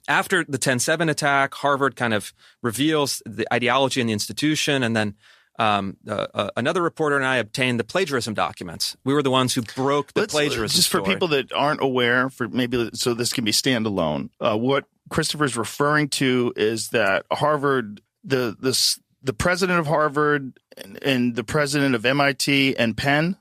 After the 10/7 attack, Harvard kind of reveals the ideology in the institution, and then another reporter and I obtained the plagiarism documents. We were the ones who broke the plagiarism just for story. people that aren't aware, so this can be standalone. What Christopher's referring to is that Harvard, the president of Harvard and the president of MIT and Penn,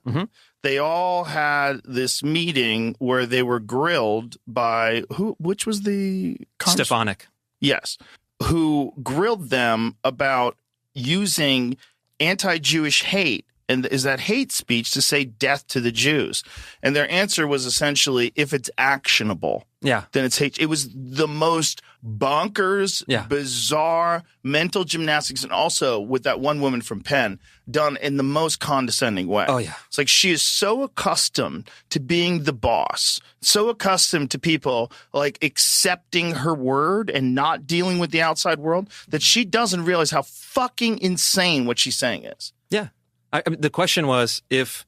they all had this meeting where they were grilled by which was the Stefanik. Yes. Who grilled them about using anti-Jewish hate, and is that hate speech, to say death to the Jews. And their answer was essentially, if it's actionable, then it's hate. It was the most bonkers, bizarre mental gymnastics, and also with that one woman from Penn, done in the most condescending way. Oh, yeah. It's like she is so accustomed to being the boss, so accustomed to people like accepting her word and not dealing with the outside world, that she doesn't realize how fucking insane what she's saying is. Yeah. I mean, the question was, if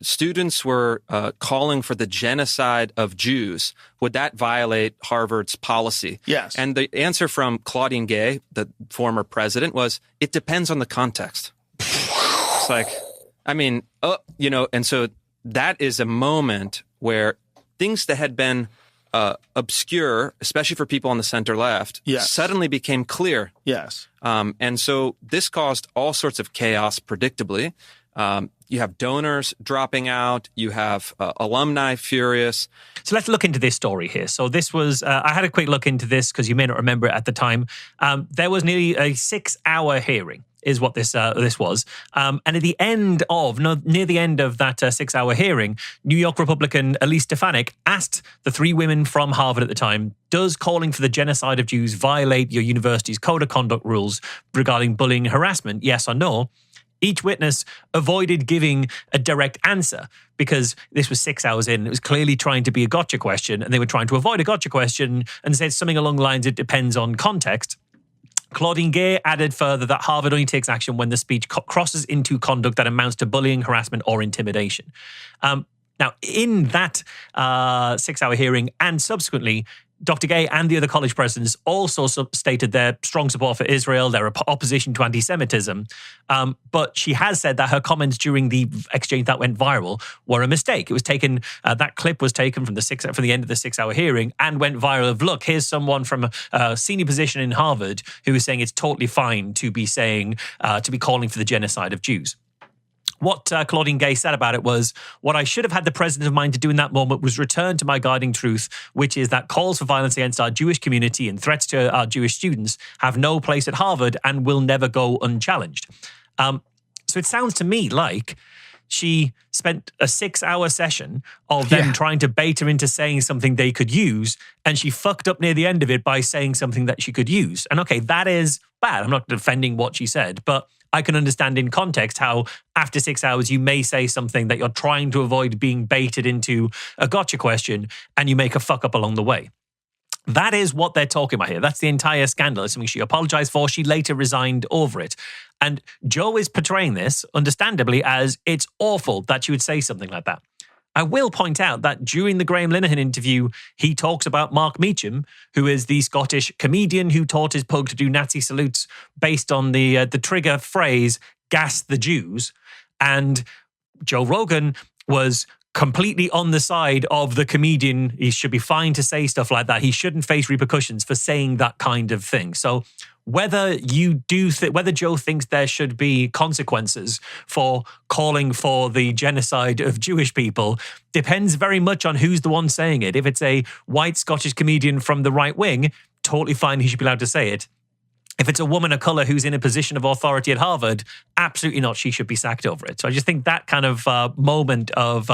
students were calling for the genocide of Jews, would that violate Harvard's policy? Yes. And the answer from Claudine Gay, the former president, was, it depends on the context. It's like, I mean, and so that is a moment where things that had been obscure, especially for people on the center left, suddenly became clear. Yes. And so this caused all sorts of chaos, predictably. You have donors dropping out. You have alumni furious. So let's look into this story here. So this was, I had a quick look into this because you may not remember it at the time. There was nearly a 6-hour hearing is what this was. And at the end of, near the end of that 6-hour hearing, New York Republican Elise Stefanik asked the 3 women from Harvard at the time, does calling for the genocide of Jews violate your university's code of conduct rules regarding bullying and harassment? Yes or no? Each witness avoided giving a direct answer because this was 6 hours in. It was clearly trying to be a gotcha question, and they were trying to avoid a gotcha question and said something along the lines, it depends on context. Claudine Gay added further that Harvard only takes action when the speech crosses into conduct that amounts to bullying, harassment, or intimidation. Now, in that 6-hour hearing and subsequently, Dr. Gay and the other college presidents also stated their strong support for Israel, their opposition to anti-Semitism. But she has said that her comments during the exchange that went viral were a mistake. It was taken, that clip was taken from the end of the 6-hour hearing and went viral of, look, here's someone from a senior position in Harvard who is saying it's totally fine to be saying, to be calling for the genocide of Jews. What Claudine Gay said about it was, what I should have had the president of mind to do in that moment was return to my guiding truth, which is that calls for violence against our Jewish community and threats to our Jewish students have no place at Harvard and will never go unchallenged. So it sounds to me like she spent a 6-hour session of them trying to bait her into saying something they could use, and she fucked up near the end of it by saying something that she could use. And okay, that is bad. I'm not defending what she said, but I can understand in context how after 6 hours you may say something that you're trying to avoid being baited into a gotcha question, and you make a fuck up along the way. That is what they're talking about here. That's the entire scandal. It's something she apologized for. She later resigned over it. And Joe is portraying this, understandably, as it's awful that she would say something like that. I will point out that during the Graham Linehan interview, he talks about Mark Meacham, who is the Scottish comedian who taught his pug to do Nazi salutes based on the trigger phrase, "gas the Jews." And Joe Rogan was completely on the side of the comedian. He should be fine to say stuff like that. He shouldn't face repercussions for saying that kind of thing. So whether whether Joe thinks there should be consequences for calling for the genocide of Jewish people depends very much on who's the one saying it. If it's a white Scottish comedian from the right wing, totally fine, he should be allowed to say it. If it's a woman of color who's in a position of authority at Harvard, absolutely not. She should be sacked over it. So I just think that kind of moment of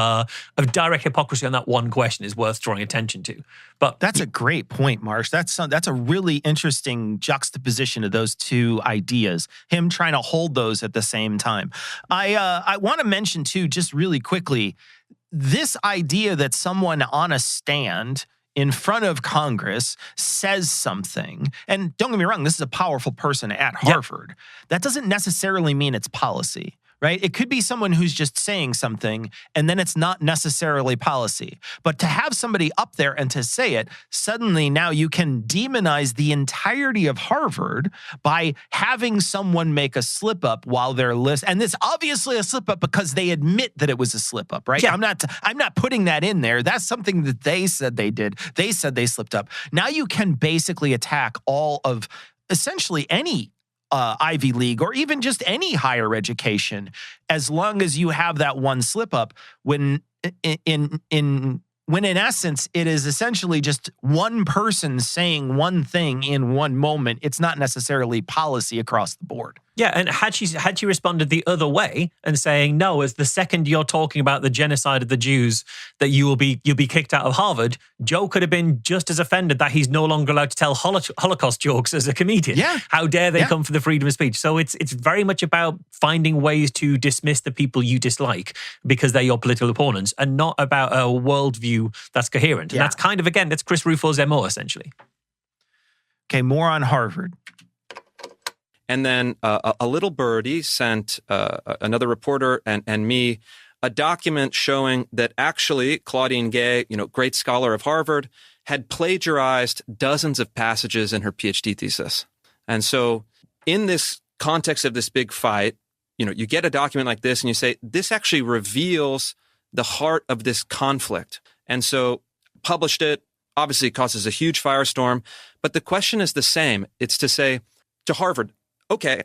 direct hypocrisy on that one question is worth drawing attention to. But that's a great point, Marsh. That's a really interesting juxtaposition of those two ideas. Him trying to hold those at the same time. I want to mention too, just really quickly, this idea that someone on a stand in front of Congress says something, and don't get me wrong, this is a powerful person at Harvard. Yep. That doesn't necessarily mean it's policy, right? It could be someone who's just saying something, and then it's not necessarily policy. But to have somebody up there and to say it, suddenly now you can demonize the entirety of Harvard by having someone make a slip up while they're listening. And it's obviously a slip up because they admit that it was a slip up, right? Yeah. I'm not putting that in there. That's something that they said they did. They said they slipped up. Now you can basically attack all of essentially any Ivy League or even just any higher education, as long as you have that one slip up. When in essence it is essentially just one person saying one thing in one moment. It's not necessarily policy across the board. Yeah, and had she responded the other way and saying, no, as the second you're talking about the genocide of the Jews, that you'll be kicked out of Harvard, Joe could have been just as offended that he's no longer allowed to tell Holocaust jokes as a comedian. Yeah. How dare they come for the freedom of speech? So it's very much about finding ways to dismiss the people you dislike because they're your political opponents, and not about a worldview that's coherent. And that's kind of, again, that's Chris Rufo's MO, essentially. Okay, more on Harvard. And then a little birdie sent another reporter and me a document showing that actually Claudine Gay, great scholar of Harvard, had plagiarized dozens of passages in her PhD thesis. And so in this context of this big fight, you get a document like this and you say, this actually reveals the heart of this conflict. And so published it. Obviously, it causes a huge firestorm. But the question is the same. It's to say to Harvard, okay,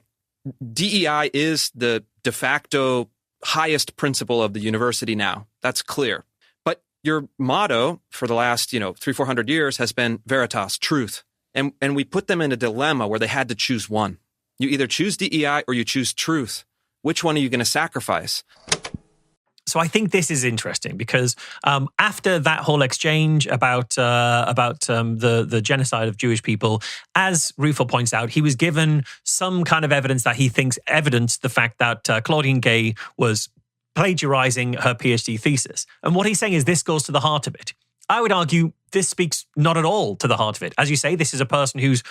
DEI is the de facto highest principle of the university now. That's clear. But your motto for the last, 300-400 years has been veritas, truth. And we put them in a dilemma where they had to choose one. You either choose DEI or you choose truth. Which one are you going to sacrifice? So I think this is interesting because after that whole exchange about the genocide of Jewish people, as Rufo points out, he was given some kind of evidence that he thinks evidenced the fact that Claudine Gay was plagiarizing her PhD thesis. And what he's saying is this goes to the heart of it. I would argue this speaks not at all to the heart of it. As you say, this is a person who's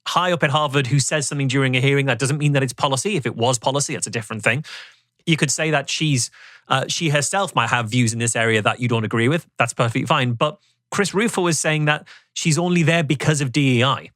high up at Harvard who says something during a hearing. That doesn't mean that it's policy. If it was policy, that's a different thing. You could say that she herself might have views in this area that you don't agree with. That's perfectly fine. But Chris Rufo is saying that she's only there because of DEI,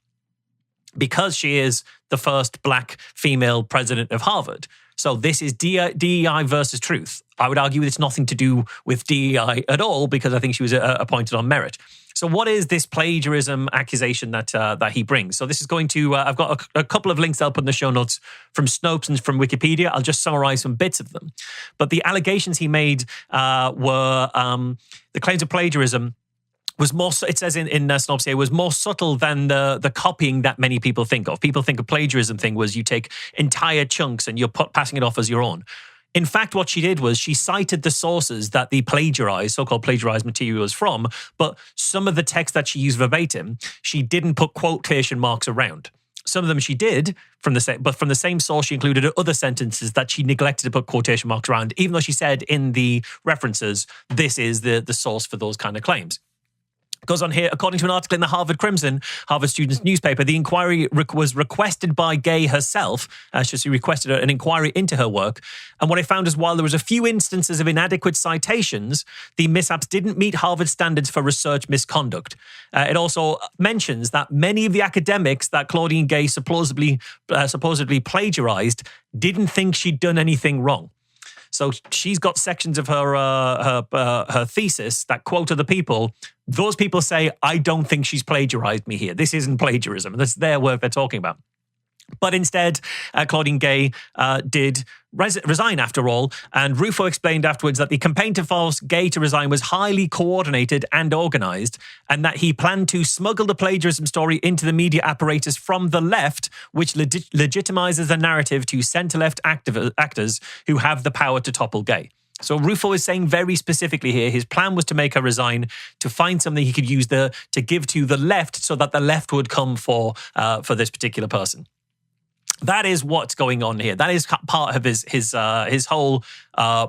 because she is the first black female president of Harvard. So this is DEI versus truth. I would argue it's nothing to do with DEI at all because I think she was appointed on merit. So what is this plagiarism accusation that he brings? So this is going to, I've got a couple of links I'll put in the show notes from Snopes and from Wikipedia. I'll just summarize some bits of them. But the allegations he made were the claims of plagiarism was more, it says in Snopes here, was more subtle than the copying that many people think of. People think a plagiarism thing was you take entire chunks and you're passing it off as your own. In fact, what she did was she cited the sources that the so-called plagiarized material was from, but some of the text that she used verbatim, she didn't put quotation marks around. Some of them she did, but from the same source, she included other sentences that she neglected to put quotation marks around, even though she said in the references, this is the source for those kind of claims. Goes on here, according to an article in the Harvard Crimson, Harvard students' newspaper, the inquiry was requested by Gay herself. She requested an inquiry into her work. And what I found is while there was a few instances of inadequate citations, the mishaps didn't meet Harvard standards for research misconduct. It also mentions that many of the academics that Claudine Gay supposedly plagiarized didn't think she'd done anything wrong. So she's got sections of her thesis that quote other people. Those people say, I don't think she's plagiarized me here. This isn't plagiarism. That's their work they're talking about. But instead, Claudine Gay did resign after all. And Rufo explained afterwards that the campaign to force Gay to resign was highly coordinated and organized, and that he planned to smuggle the plagiarism story into the media apparatus from the left, which legitimizes the narrative to center-left actors who have the power to topple Gay. So Rufo is saying very specifically here, his plan was to make her resign, to find something he could use to give to the left so that the left would come for this particular person. That is what's going on here. That is part of his whole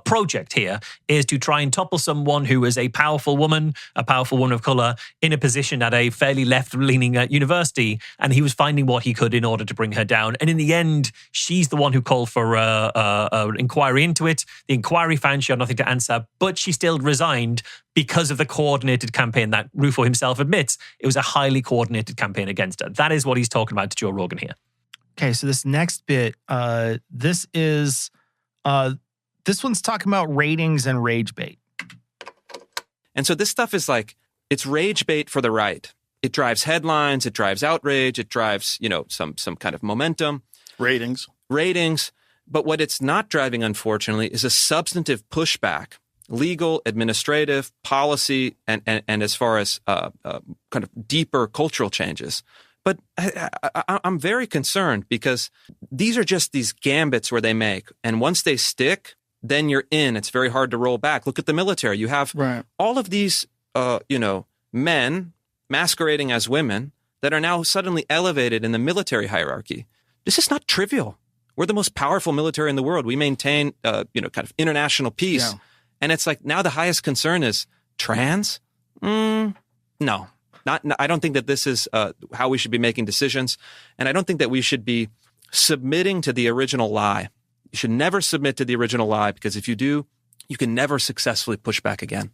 project here, is to try and topple someone who is a powerful woman of color, in a position at a fairly left-leaning university, and he was finding what he could in order to bring her down. And in the end, she's the one who called for an inquiry into it. The inquiry found she had nothing to answer, but she still resigned because of the coordinated campaign that Rufo himself admits. It was a highly coordinated campaign against her. That is what he's talking about to Joe Rogan here. Okay, so this next bit, this one's talking about ratings and rage bait. And so this stuff is like, it's rage bait for the right. It drives headlines, it drives outrage, it drives, some kind of momentum. Ratings. But what it's not driving, unfortunately, is a substantive pushback, legal, administrative, policy, and as far as kind of deeper cultural changes. But I'm very concerned because these are just these gambits where they make. And once they stick, then you're in. It's very hard to roll back. Look at the military. You have all of these, men masquerading as women that are now suddenly elevated in the military hierarchy. This is not trivial. We're the most powerful military in the world. We maintain, kind of international peace. Yeah. And it's like now the highest concern is trans? No. I don't think that this is how we should be making decisions. And I don't think that we should be submitting to the original lie. You should never submit to the original lie, because if you do, you can never successfully push back again.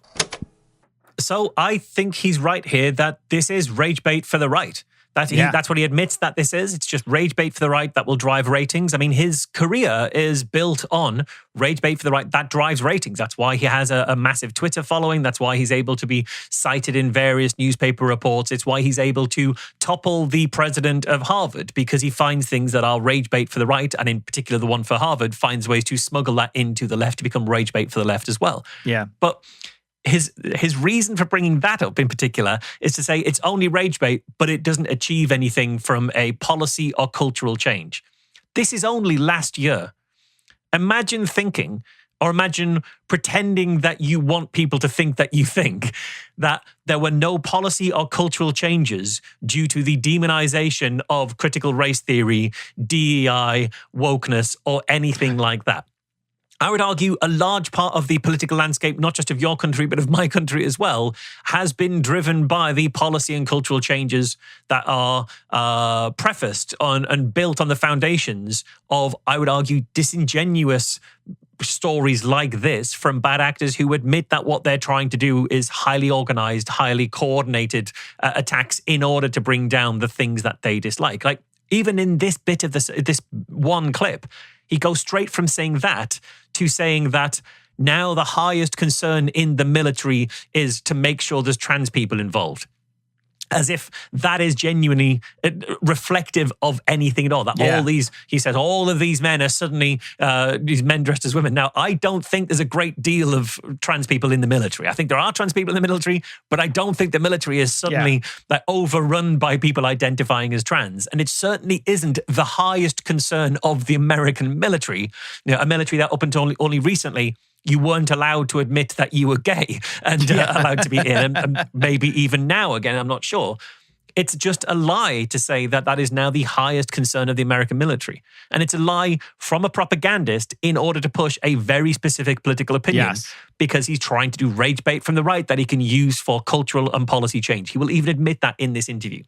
So I think he's right here that this is rage bait for the right. That's what he admits that this is. It's just rage bait for the right that will drive ratings. I mean, his career is built on rage bait for the right that drives ratings. That's why he has a massive Twitter following. That's why he's able to be cited in various newspaper reports. It's why he's able to topple the president of Harvard, because he finds things that are rage bait for the right, and in particular the one for Harvard finds ways to smuggle that into the left to become rage bait for the left as well. Yeah. But his reason for bringing that up in particular is to say it's only rage bait, but it doesn't achieve anything from a policy or cultural change. This is only last year. Imagine pretending that you want people to think that you think that there were no policy or cultural changes due to the demonization of critical race theory, DEI, wokeness, or anything like that. I would argue a large part of the political landscape, not just of your country, but of my country as well, has been driven by the policy and cultural changes that are prefaced on and built on the foundations of, I would argue, disingenuous stories like this from bad actors who admit that what they're trying to do is highly organized, highly coordinated attacks in order to bring down the things that they dislike. Like, even in this bit of this one clip, he goes straight from saying that to saying that now the highest concern in the military is to make sure there's trans people involved. As if that is genuinely reflective of anything at all. That all these, he says, all of these men are suddenly these men dressed as women. Now, I don't think there's a great deal of trans people in the military. I think there are trans people in the military, but I don't think the military is suddenly like overrun by people identifying as trans. And it certainly isn't the highest concern of the American military. You know, a military that up until only recently, you weren't allowed to admit that you were gay and allowed to be in, and maybe even now, again, I'm not sure. It's just a lie to say that that is now the highest concern of the American military. And it's a lie from a propagandist in order to push a very specific political opinion because he's trying to do rage bait from the right that he can use for cultural and policy change. He will even admit that in this interview.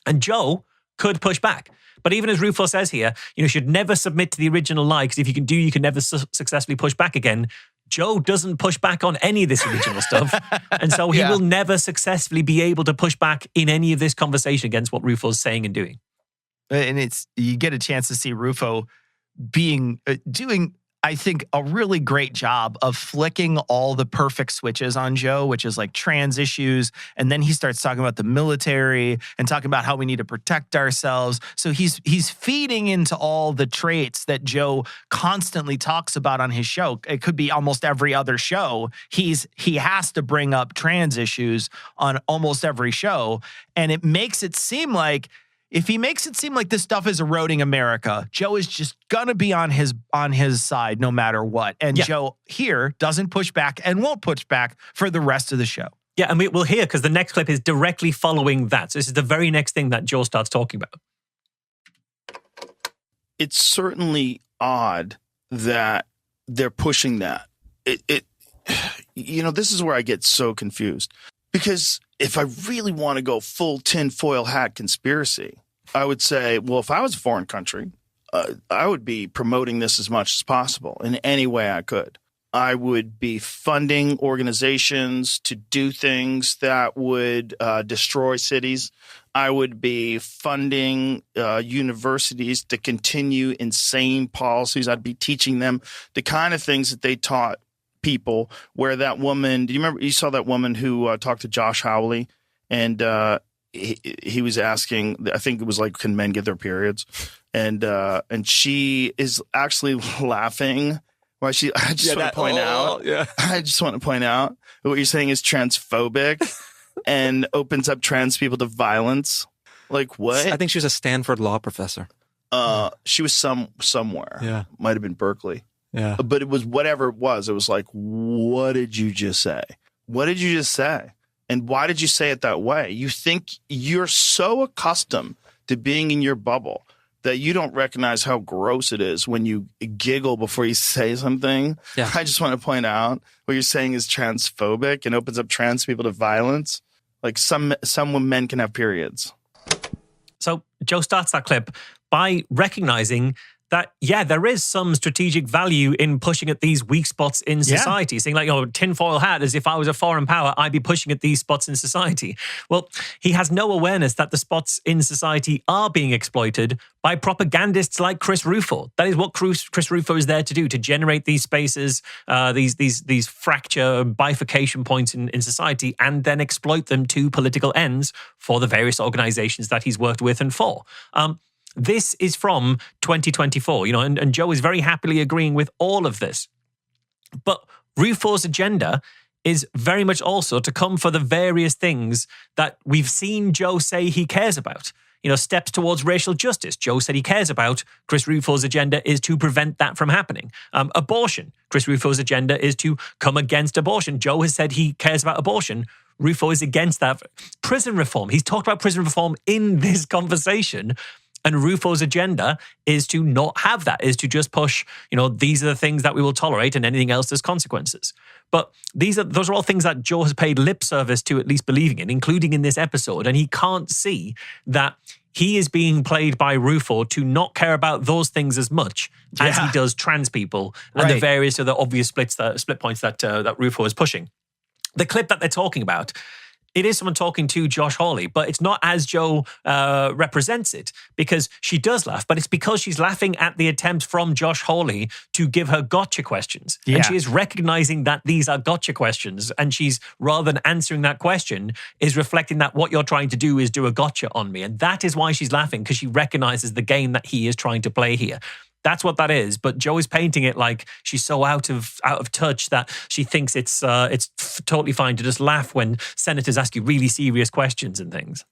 And Joe could push back. But even as Rufo says here, you should never submit to the original lie, because if you can do, you can never successfully push back again. Joe doesn't push back on any of this original stuff. And so he will never successfully be able to push back in any of this conversation against what Rufo's saying and doing. And you get a chance to see Rufo doing, I think, a really great job of flicking all the perfect switches on Joe, which is like trans issues. And then he starts talking about the military and talking about how we need to protect ourselves. So he's feeding into all the traits that Joe constantly talks about on his show. It could be almost every other show. He has to bring up trans issues on almost every show. And it makes it seem like, if he makes it seem like this stuff is eroding America, Joe is just gonna be on his side no matter what. And Joe here doesn't push back and won't push back for the rest of the show. Yeah, and we'll hear, because the next clip is directly following that. So this is the very next thing that Joe starts talking about. It's certainly odd that they're pushing that. This is where I get so confused. Because if I really want to go full tinfoil hat conspiracy, I would say, well, if I was a foreign country, I would be promoting this as much as possible in any way I could. I would be funding organizations to do things that would destroy cities. I would be funding universities to continue insane policies. I'd be teaching them the kind of things that they taught people, where that woman, do you remember, you saw that woman who talked to Josh Hawley, and he was asking, I think it was like, can men get their periods? And she is actually laughing. I just want to point out what you're saying is transphobic and opens up trans people to violence. Like what? I think she was a Stanford law professor. She was somewhere. Yeah. Might have been Berkeley. Yeah. But it was whatever it was. It was like, what did you just say? What did you just say? And why did you say it that way? You think you're so accustomed to being in your bubble that you don't recognize how gross it is when you giggle before you say something. Yeah. I just want to point out what you're saying is transphobic and opens up trans people to violence. Like some men can have periods. So Joe starts that clip by recognizing that, there is some strategic value in pushing at these weak spots in society. Saying like, tinfoil hat, as if I was a foreign power, I'd be pushing at these spots in society. Well, he has no awareness that the spots in society are being exploited by propagandists like Chris Rufo. That is what Chris Rufo is there to do, to generate these spaces, these fracture, bifurcation points in society, and then exploit them to political ends for the various organizations that he's worked with and for. This is from 2024, and Joe is very happily agreeing with all of this. But Rufo's agenda is very much also to come for the various things that we've seen Joe say he cares about. Steps towards racial justice. Joe said he cares about. Chris Rufo's agenda is to prevent that from happening. Abortion. Chris Rufo's agenda is to come against abortion. Joe has said he cares about abortion. Rufo is against that. Prison reform. He's talked about prison reform in this conversation. And Rufo's agenda is to not have that, is to just push, these are the things that we will tolerate and anything else there's consequences. But those are all things that Joe has paid lip service to at least believing in, including in this episode. And he can't see that he is being played by Rufo to not care about those things as much as he does trans people and the various other obvious split points that Rufo is pushing. The clip that they're talking about It is someone talking to Josh Hawley, but it's not as Joe represents it, because she does laugh, but it's because she's laughing at the attempt from Josh Hawley to give her gotcha questions. Yeah. And she is recognizing that these are gotcha questions. And she's, rather than answering that question, is reflecting that what you're trying to do is do a gotcha on me. And that is why she's laughing, because she recognizes the game that he is trying to play here. That's what that is. But Joe is painting it like she's so out of touch that she thinks it's totally fine to just laugh when senators ask you really serious questions and things.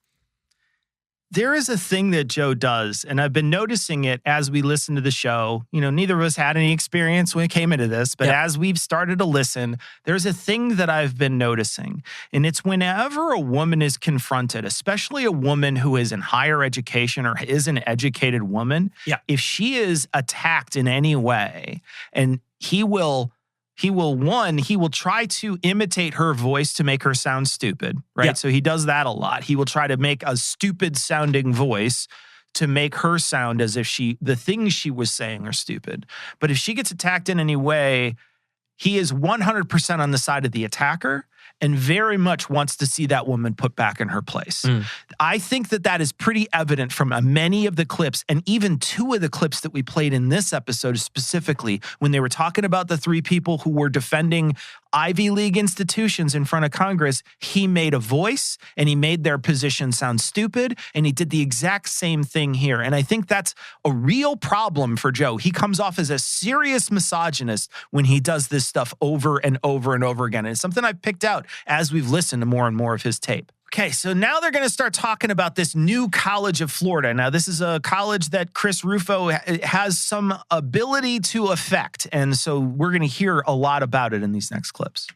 There is a thing that Joe does, and I've been noticing it as we listen to the show. You know, neither of us had any experience when it came into this, but as we've started to listen, there's a thing that I've been noticing. And it's whenever a woman is confronted, especially a woman who is in higher education or is an educated woman, if she is attacked in any way, and he will try to imitate her voice to make her sound stupid, right? Yeah. So he does that a lot. He will try to make a stupid sounding voice to make her sound as if the things she was saying are stupid. But if she gets attacked in any way, he is 100% on the side of the attacker and very much wants to see that woman put back in her place. I think that is pretty evident from many of the clips, and even two of the clips that we played in this episode specifically, when they were talking about the three people who were defending Ivy League institutions in front of Congress. He made a voice and he made their position sound stupid, and he did the exact same thing here. And I think that's a real problem for Joe. He comes off as a serious misogynist when he does this stuff over and over and over again. And it's something I've picked out as we've listened to more and more of his tape. Okay, so now they're going to start talking about this new College of Florida. Now, this is a college that Chris Rufo has some ability to affect, and so we're going to hear a lot about it in these next clips.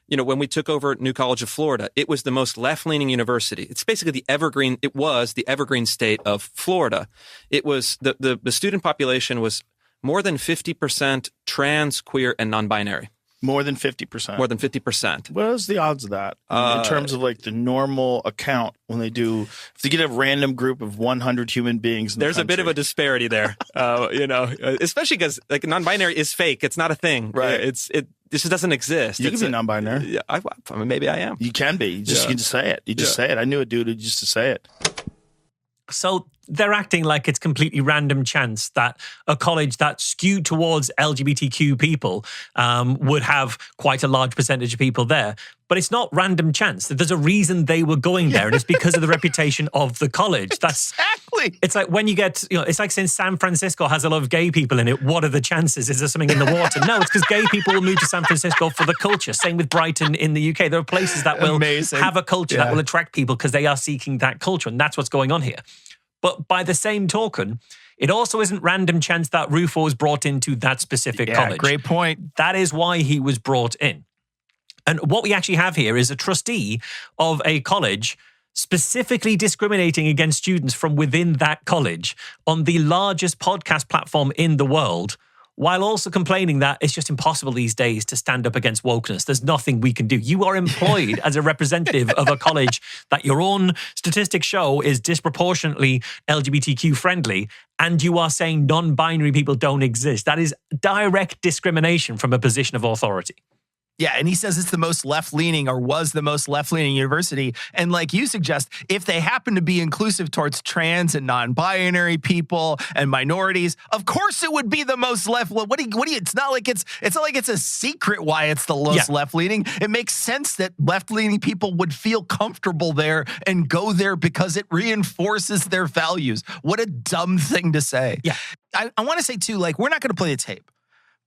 You know, when we took over New College of Florida, it was the most left-leaning university. It's basically it was the evergreen state of Florida. It was, the student population was more than 50% trans, queer, and non-binary. More than 50%. More than 50%. What is the odds of that in terms of like the normal account when they do, if they get a random group of 100 human beings in There's the a bit of a disparity there, especially because like non-binary is fake. It's not a thing. Right. This just doesn't exist. You can be non-binary. Yeah, I mean, maybe I am. You can be. You can just say it. You just say it. I knew a dude who used to say it. So they're acting like it's completely random chance that a college that skewed towards LGBTQ people would have quite a large percentage of people there. But it's not random chance. There's a reason they were going there, and it's because of the reputation of the college. That's exactly. It's like when you get, it's like saying San Francisco has a lot of gay people in it. What are the chances? Is there something in the water? No, it's because gay people will move to San Francisco for the culture. Same with Brighton in the UK. There are places that will have a culture that will attract people because they are seeking that culture, and that's what's going on here. But by the same token, it also isn't random chance that Rufo was brought into that specific college. Great point. That is why he was brought in. And what we actually have here is a trustee of a college specifically discriminating against students from within that college on the largest podcast platform in the world, while also complaining that it's just impossible these days to stand up against wokeness. There's nothing we can do. You are employed as a representative of a college that your own statistics show is disproportionately LGBTQ friendly, and you are saying non-binary people don't exist. That is direct discrimination from a position of authority. Yeah, and he says it's the most left-leaning, or was the most left-leaning university. And like you suggest, if they happen to be inclusive towards trans and non-binary people and minorities, of course it would be the most left. What do you? It's not like it's a secret why it's the most left-leaning. It makes sense that left-leaning people would feel comfortable there and go there because it reinforces their values. What a dumb thing to say. Yeah, I want to say too, like, we're not going to play the tape.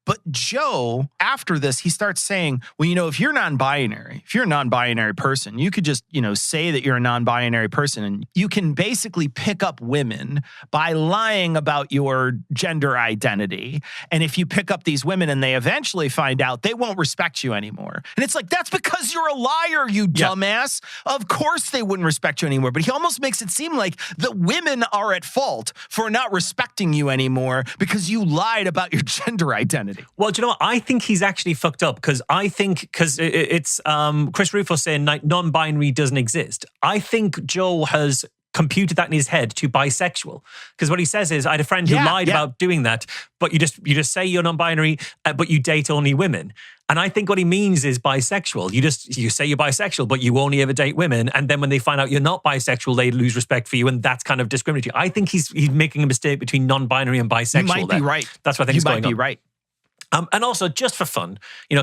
But Joe, after this, he starts saying, well, if you're non-binary, if you're a non-binary person, you could just, say that you're a non-binary person, and you can basically pick up women by lying about your gender identity. And if you pick up these women and they eventually find out, they won't respect you anymore. And it's like, that's because you're a liar, you dumbass. Of course they wouldn't respect you anymore. But he almost makes it seem like the women are at fault for not respecting you anymore because you lied about your gender identity. Well, do you know what? I think he's actually fucked up because it's Chris Rufo saying non-binary doesn't exist. I think Joe has computed that in his head to bisexual. Because what he says is, I had a friend who lied about doing that, but you just say you're non-binary, but you date only women. And I think what he means is bisexual. You say you're bisexual, but you only ever date women. And then when they find out you're not bisexual, they lose respect for you. And that's kind of discriminatory. I think he's making a mistake between non-binary and bisexual. You might be right. That's what I think is going on. You might be right. And also, just for fun,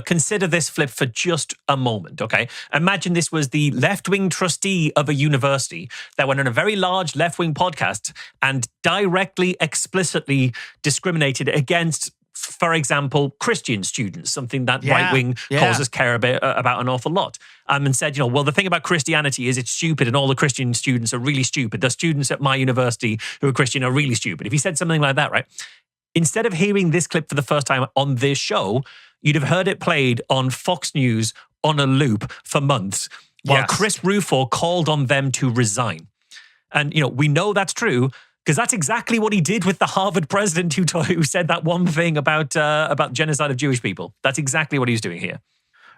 consider this flip for just a moment, okay? Imagine this was the left-wing trustee of a university that went on a very large left-wing podcast and directly, explicitly discriminated against, for example, Christian students, something that right-wing causes care about an awful lot, and said, well, the thing about Christianity is it's stupid and all the Christian students are really stupid. The students at my university who are Christian are really stupid. If he said something like that, right? Instead of hearing this clip for the first time on this show, you'd have heard it played on Fox News on a loop for months while Chris Rufo called on them to resign. And, we know that's true because that's exactly what he did with the Harvard president who said that one thing about genocide of Jewish people. That's exactly what he was doing here.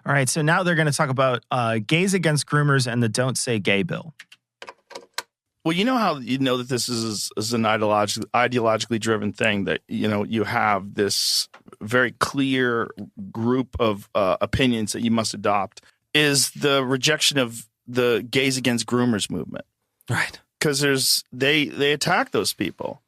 All right, so now they're going to talk about gays against groomers and the Don't Say Gay bill. Well, you know how you know that this is an ideologically driven thing, that, you have this very clear group of opinions that you must adopt, is the rejection of the gays against groomers movement. Right. Because they attack those people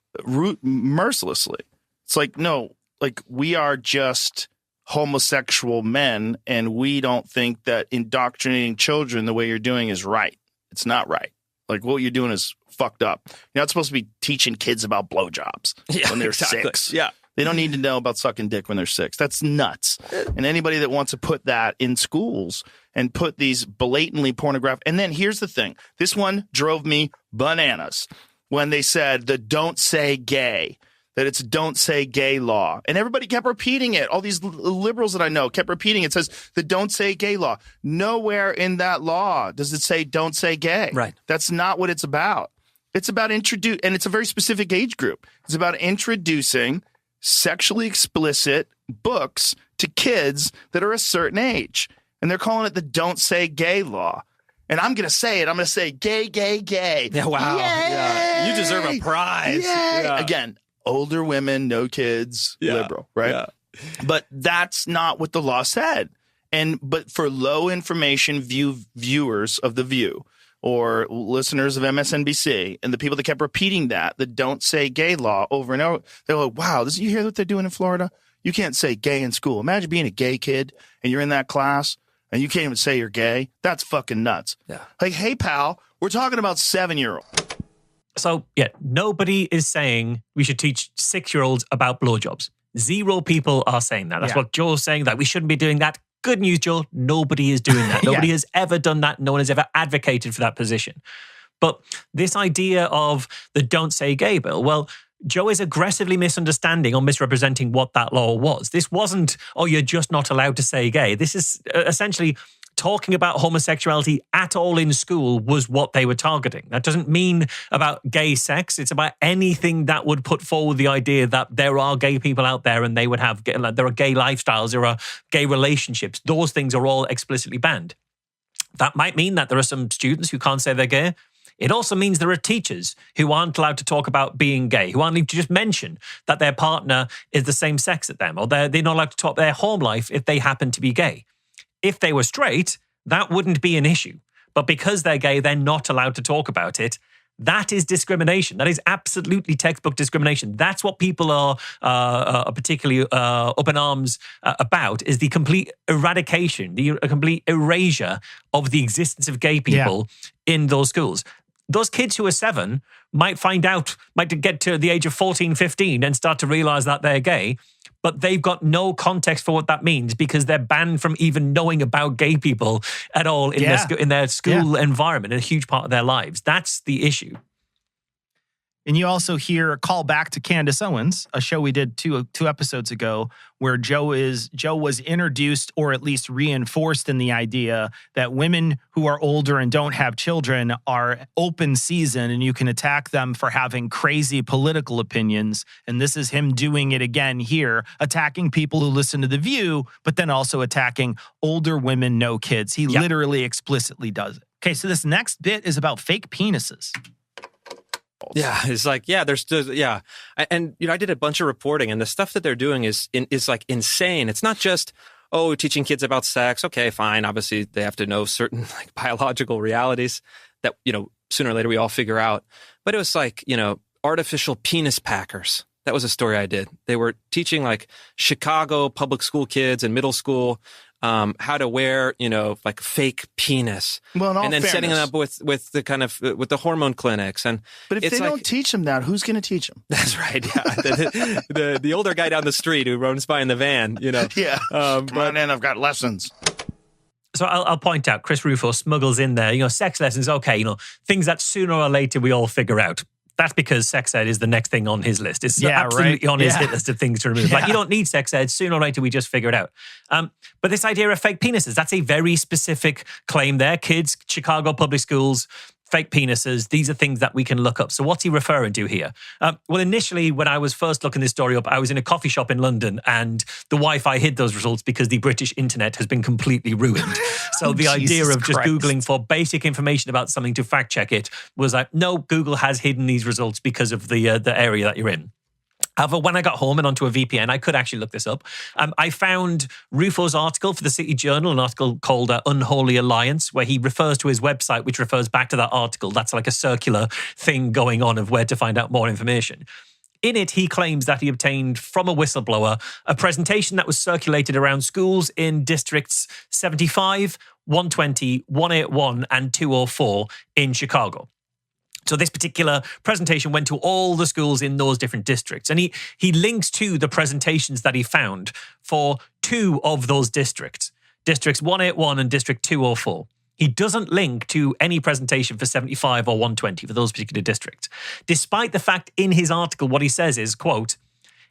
mercilessly. It's like, no, like, we are just homosexual men, and we don't think that indoctrinating children the way you're doing is right. It's not right. Like, what you're doing is fucked up. You're not supposed to be teaching kids about blowjobs when they're 6. Yeah. They don't need to know about sucking dick when they're 6. That's nuts. And anybody that wants to put that in schools and put these blatantly pornographic. And then here's the thing. This one drove me bananas when they said the Don't Say Gay, that it's Don't Say Gay law. And everybody kept repeating it. All these liberals that I know kept repeating it. It says the Don't Say Gay law. Nowhere in that law does it say Don't Say Gay. Right. That's not what it's about. It's about and it's a very specific age group. It's about introducing sexually explicit books to kids that are a certain age. And they're calling it the Don't Say Gay law. And I'm going to say it. I'm going to say gay, gay, gay. Yeah, wow. Yay! Yeah. You deserve a prize. Yeah. Again, older women, no kids, liberal, right? Yeah. But that's not what the law said. But for low information viewers of The View or listeners of MSNBC and the people that kept repeating that, the Don't Say Gay law over and over, they're like, wow, you hear what they're doing in Florida? You can't say gay in school. Imagine being a gay kid and you're in that class and you can't even say you're gay. That's fucking nuts. Yeah. Like, hey, pal, we're talking about 7-year-olds. So, nobody is saying we should teach 6-year-olds about blowjobs. 0 people are saying that. That's what Joe's saying, that we shouldn't be doing that. Good news, Joe. Nobody is doing that. Nobody has ever done that. No one has ever advocated for that position. But this idea of the Don't Say Gay bill, well, Joe is aggressively misunderstanding or misrepresenting what that law was. This wasn't, you're just not allowed to say gay. This is essentially talking about homosexuality at all in school was what they were targeting. That doesn't mean about gay sex. It's about anything that would put forward the idea that there are gay people out there and they would have, there are gay lifestyles, there are gay relationships. Those things are all explicitly banned. That might mean that there are some students who can't say they're gay. It also means there are teachers who aren't allowed to talk about being gay, who aren't allowed to just mention that their partner is the same sex as them, or they're not allowed to talk their home life if they happen to be gay. If they were straight, that wouldn't be an issue. But because they're gay, they're not allowed to talk about it. That is discrimination. That is absolutely textbook discrimination. That's what people are particularly up in arms about, is the complete eradication, the complete erasure of the existence of gay people in those schools. Those kids who are 7 might get to the age of 14, 15 and start to realize that they're gay, but they've got no context for what that means because they're banned from even knowing about gay people at all in their school environment, in a huge part of their lives. That's the issue. And you also hear a call back to Candace Owens, a show we did two episodes ago, where Joe was introduced or at least reinforced in the idea that women who are older and don't have children are open season and you can attack them for having crazy political opinions. And this is him doing it again here, attacking people who listen to The View, but then also attacking older women, no kids. He literally explicitly does it. Okay, so this next bit is about fake penises. results. Yeah, it's like, yeah. And, I did a bunch of reporting, and the stuff that they're doing is like insane. It's not just, teaching kids about sex. Okay, fine. Obviously, they have to know certain like biological realities that, sooner or later we all figure out. But it was like, artificial penis packers. That was a story I did. They were teaching like Chicago public school kids in middle school how to wear, like fake penis. Well, in all and then fairness, setting them up with the kind of with the hormone clinics. But if they don't teach them that, who's going to teach them? That's right. Yeah, the older guy down the street who runs by in the van. Yeah. Come on in, I've got lessons. So I'll point out, Chris Rufo smuggles in there, sex lessons. Okay, things that sooner or later we all figure out. That's because sex ed is the next thing on his list. It's absolutely on his hit list of things to remove. Like, you don't need sex ed. Sooner or later, we just figure it out. But this idea of fake penises, that's a very specific claim there. Kids, Chicago public schools, fake penises, these are things that we can look up. So what's he referring to here? Well, initially, when I was first looking this story up, I was in a coffee shop in London, and the Wi-Fi hid those results because the British internet has been completely ruined. So the idea of just Googling for basic information about something to fact check it was like, no, Google has hidden these results because of the area that you're in. However, when I got home and onto a VPN, I could actually look this up. I found Rufo's article for the City Journal, an article called Unholy Alliance, where he refers to his website, which refers back to that article. That's like a circular thing going on of where to find out more information. In it, he claims that he obtained from a whistleblower a presentation that was circulated around schools in districts 75, 120, 181, and 204 in Chicago. So this particular presentation went to all the schools in those different districts. And he links to the presentations that he found for 2 of those districts, districts 181 and district 204. He doesn't link to any presentation for 75 or 120 for those particular districts, despite the fact in his article what he says is, quote,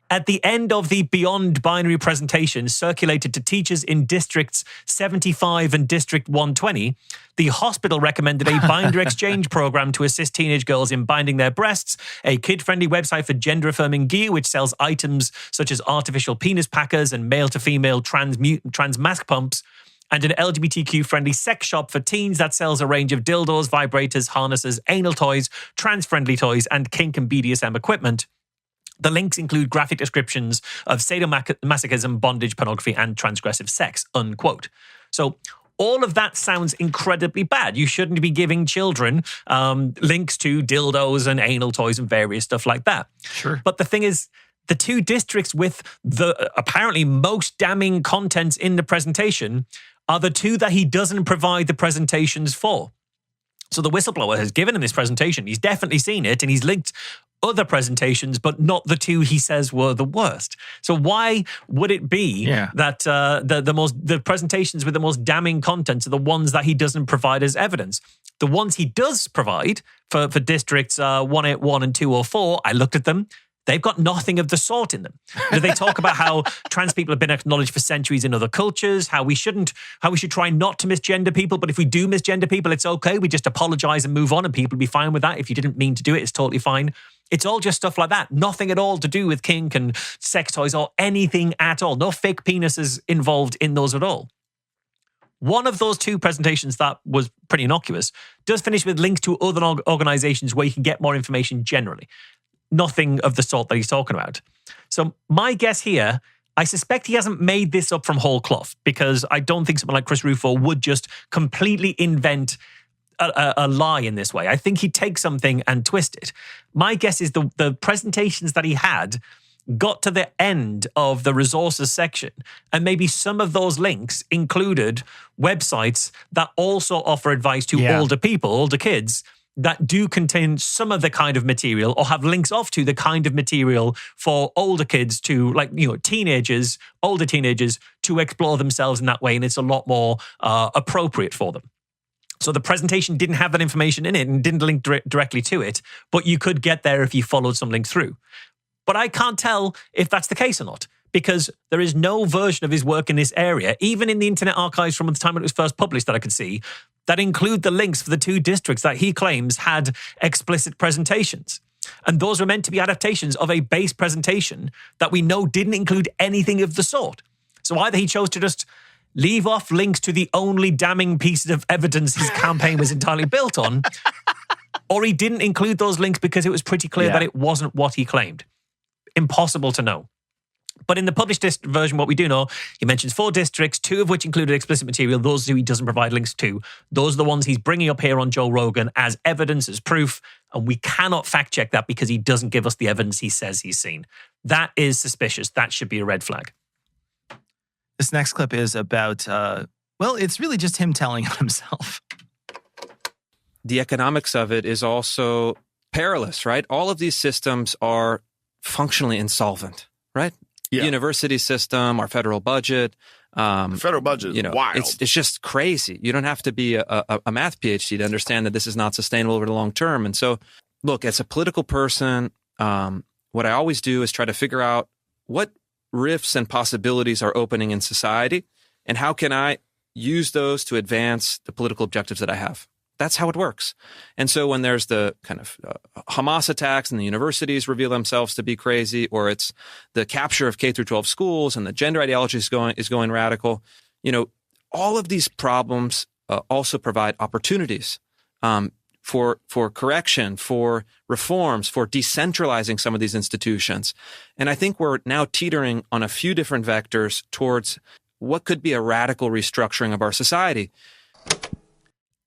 at the end of the Beyond Binary presentation circulated to teachers in districts 75 and district 120, the hospital recommended a binder exchange program to assist teenage girls in binding their breasts, a kid-friendly website for gender-affirming gear which sells items such as artificial penis packers and male-to-female trans mask pumps, and an LGBTQ-friendly sex shop for teens that sells a range of dildos, vibrators, harnesses, anal toys, trans-friendly toys, and kink and BDSM equipment. The links include graphic descriptions of sadomasochism, bondage, pornography, and transgressive sex, unquote. So all of that sounds incredibly bad. You shouldn't be giving children links to dildos and anal toys and various stuff like that. Sure. But the thing is, the 2 districts with the apparently most damning contents in the presentation are the 2 that he doesn't provide the presentations for. So the whistleblower has given him this presentation. He's definitely seen it, and he's linked other presentations, but not the 2 he says were the worst. So why would it be that the presentations with the most damning content are the ones that he doesn't provide as evidence? The ones he does provide for districts 181 and 204, I looked at them. They've got nothing of the sort in them. They talk about how trans people have been acknowledged for centuries in other cultures, how we should try not to misgender people, but if we do misgender people, it's okay. We just apologize and move on, and people will be fine with that. If you didn't mean to do it, it's totally fine. It's all just stuff like that. Nothing at all to do with kink and sex toys or anything at all. No fake penises involved in those at all. One of those 2 presentations that was pretty innocuous does finish with links to other organizations where you can get more information generally. Nothing of the sort that he's talking about. So my guess here, I suspect he hasn't made this up from whole cloth, because I don't think someone like Chris Rufo would just completely invent a lie in this way. I think he'd take something and twist it. My guess is the presentations that he had got to the end of the resources section, and maybe some of those links included websites that also offer advice to older people, older kids, that do contain some of the kind of material or have links off to the kind of material for older kids to, like, teenagers, older teenagers, to explore themselves in that way. And it's a lot more appropriate for them. So the presentation didn't have that information in it and didn't link directly to it, but you could get there if you followed some link through. But I can't tell if that's the case or not, because there is no version of his work in this area, even in the Internet Archives from the time it was first published that I could see, that include the links for the 2 districts that he claims had explicit presentations. And those were meant to be adaptations of a base presentation that we know didn't include anything of the sort. So either he chose to just leave off links to the only damning pieces of evidence his campaign was entirely built on, Or he didn't include those links because it was pretty clear that it wasn't what he claimed. Impossible to know. But in the published version, what we do know, he mentions 4 districts, 2 of which included explicit material. Those he doesn't provide links to. Those are the ones he's bringing up here on Joe Rogan as evidence, as proof. And we cannot fact check that because he doesn't give us the evidence he says he's seen. That is suspicious. That should be a red flag. This next clip is about, it's really just him telling on himself. The economics of it is also perilous, right? All of these systems are functionally insolvent, right? Yeah. University system, our federal budget. The federal budget is wild. It's just crazy. You don't have to be a math PhD to understand that this is not sustainable over the long term. And so, look, as a political person, what I always do is try to figure out what rifts and possibilities are opening in society, and how can I use those to advance the political objectives that I have. That's how it works. And so when there's the kind of Hamas attacks and the universities reveal themselves to be crazy, or it's the capture of K through 12 schools and the gender ideology is going radical, all of these problems also provide opportunities for correction, for reforms, for decentralizing some of these institutions. And I think we're now teetering on a few different vectors towards what could be a radical restructuring of our society.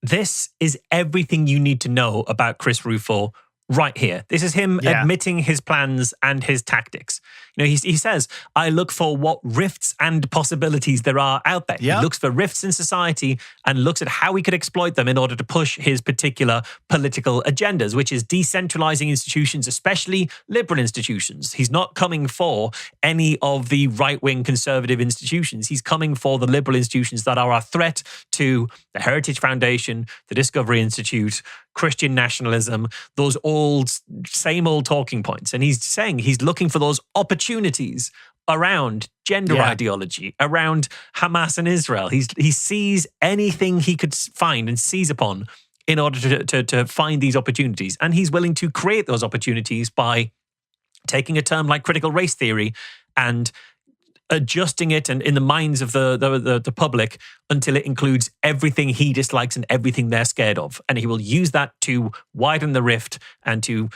This is everything you need to know about Chris Rufo right here. This is him admitting his plans and his tactics. He says, I look for what rifts and possibilities there are out there. Yep. He looks for rifts in society and looks at how we could exploit them in order to push his particular political agendas, which is decentralizing institutions, especially liberal institutions. He's not coming for any of the right-wing conservative institutions. He's coming for the liberal institutions that are a threat to the Heritage Foundation, the Discovery Institute, Christian nationalism, those same old talking points. And he's saying he's looking for those opportunities around gender ideology, around Hamas and Israel. He sees anything he could find and seize upon in order to find these opportunities. And he's willing to create those opportunities by taking a term like critical race theory and adjusting it and in the minds of the public until it includes everything he dislikes and everything they're scared of. And he will use that to widen the rift and to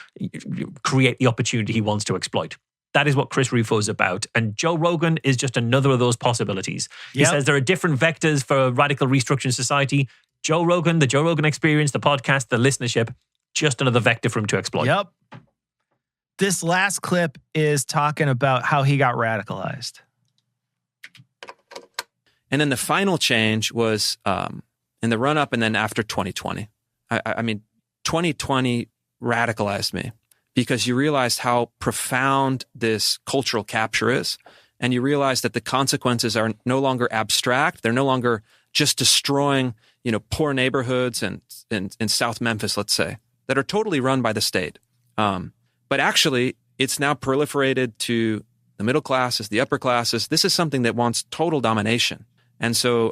create the opportunity he wants to exploit. That is what Chris Rufo is about. And Joe Rogan is just another of those possibilities. He says there are different vectors for radical restructuring society. Joe Rogan, the Joe Rogan Experience, the podcast, the listenership, just another vector for him to exploit. Yep. This last clip is talking about how he got radicalized. And then the final change was in the run-up and then after 2020. I mean, 2020 radicalized me because you realized how profound this cultural capture is. And you realize that the consequences are no longer abstract. They're no longer just destroying, poor neighborhoods in South Memphis, let's say, that are totally run by the state. But actually, it's now proliferated to the middle classes, the upper classes. This is something that wants total domination. And so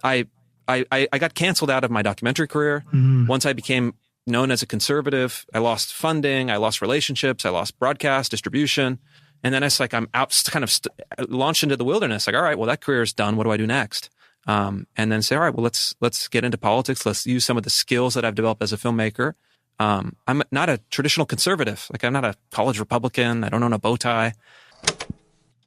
I got canceled out of my documentary career. Mm-hmm. Once I became known as a conservative, I lost funding, I lost relationships, I lost broadcast distribution. And then it's like I'm out, launched into the wilderness. Like, all right, well, that career is done. What do I do next? And then say, all right, well, let's get into politics. Let's use some of the skills that I've developed as a filmmaker. I'm not a traditional conservative. Like, I'm not a college Republican. I don't own a bow tie.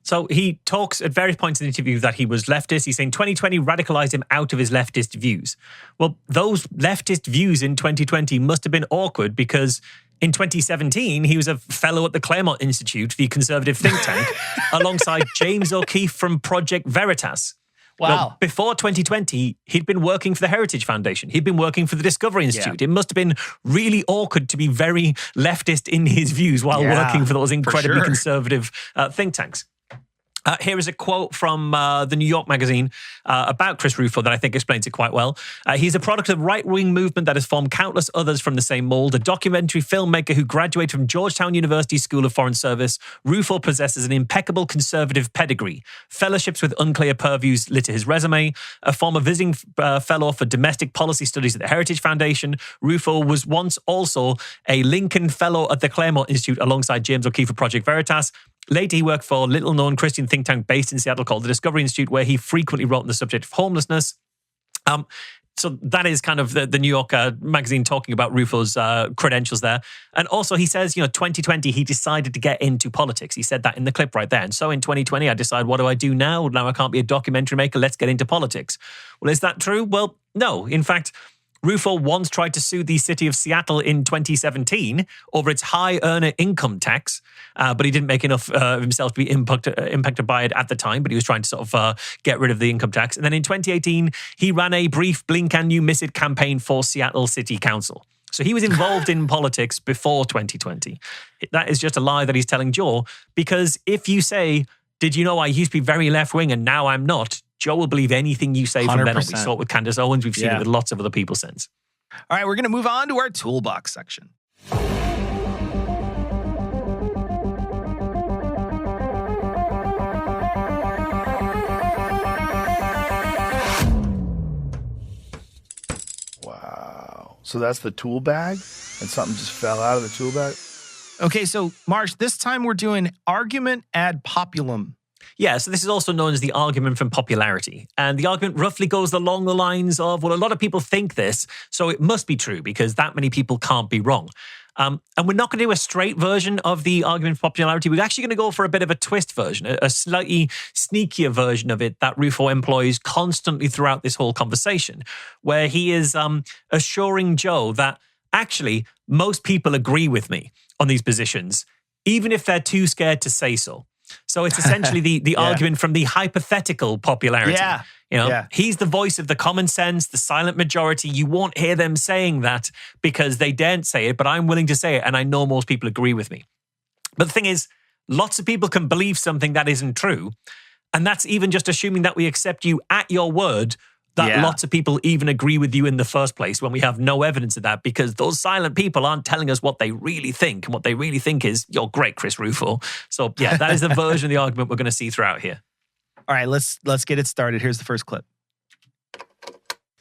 So he talks at various points in the interview that he was leftist. He's saying 2020 radicalized him out of his leftist views. Well, those leftist views in 2020 must have been awkward because in 2017, he was a fellow at the Claremont Institute, the conservative think tank, alongside James O'Keefe from Project Veritas. Wow. Now, before 2020, he'd been working for the Heritage Foundation. He'd been working for the Discovery Institute. Yeah. It must have been really awkward to be very leftist in his views while working for those incredibly conservative think tanks. Here is a quote from the New York Magazine about Chris Rufo that I think explains it quite well. He's a product of the right-wing movement that has formed countless others from the same mold. A documentary filmmaker who graduated from Georgetown University School of Foreign Service, Rufo possesses an impeccable conservative pedigree. Fellowships with unclear purviews litter his resume. A former visiting fellow for domestic policy studies at the Heritage Foundation, Rufo was once also a Lincoln Fellow at the Claremont Institute alongside James O'Keefe of Project Veritas. Later, he worked for a little-known Christian think tank based in Seattle called the Discovery Institute, where he frequently wrote on the subject of homelessness. So that is kind of the New Yorker magazine talking about Rufo's credentials there. And also he says, 2020, he decided to get into politics. He said that in the clip right there. And so in 2020, I decided, what do I do now? Now I can't be a documentary maker. Let's get into politics. Well, is that true? Well, no. In fact, Rufo once tried to sue the city of Seattle in 2017 over its high earner income tax, but he didn't make enough of himself to be impacted by it at the time, but he was trying to sort of get rid of the income tax. And then in 2018, he ran a brief blink and you miss it campaign for Seattle City Council. So he was involved in politics before 2020. That is just a lie that he's telling Joe, because if you say, did you know I used to be very left-wing and now I'm not, Joe will believe anything you say from then on. We saw it with Candace Owens. We've seen it with lots of other people since. All right, we're going to move on to our toolbox section. Wow. So that's the tool bag? And something just fell out of the tool bag? Okay, so Marsh, this time we're doing argument ad populum. Yeah, so this is also known as the argument from popularity. And the argument roughly goes along the lines of, well, a lot of people think this, so it must be true because that many people can't be wrong. And we're not going to do a straight version of the argument for popularity. We're actually going to go for a bit of a twist version, a slightly sneakier version of it that Rufo employs constantly throughout this whole conversation, where he is assuring Joe that actually most people agree with me on these positions, even if they're too scared to say so. So it's essentially the argument from the hypothetical popularity. He's the voice of the common sense, the silent majority. You won't hear them saying that because they daren't say it, but I'm willing to say it, and I know most people agree with me. But the thing is, lots of people can believe something that isn't true, and that's even just assuming that we accept you at your word, that lots of people even agree with you in the first place when we have no evidence of that, because those silent people aren't telling us what they really think. And what they really think is, you're great, Chris Rufo. So yeah, that is the version of the argument we're going to see throughout here. All right, let's get it started. Here's the first clip.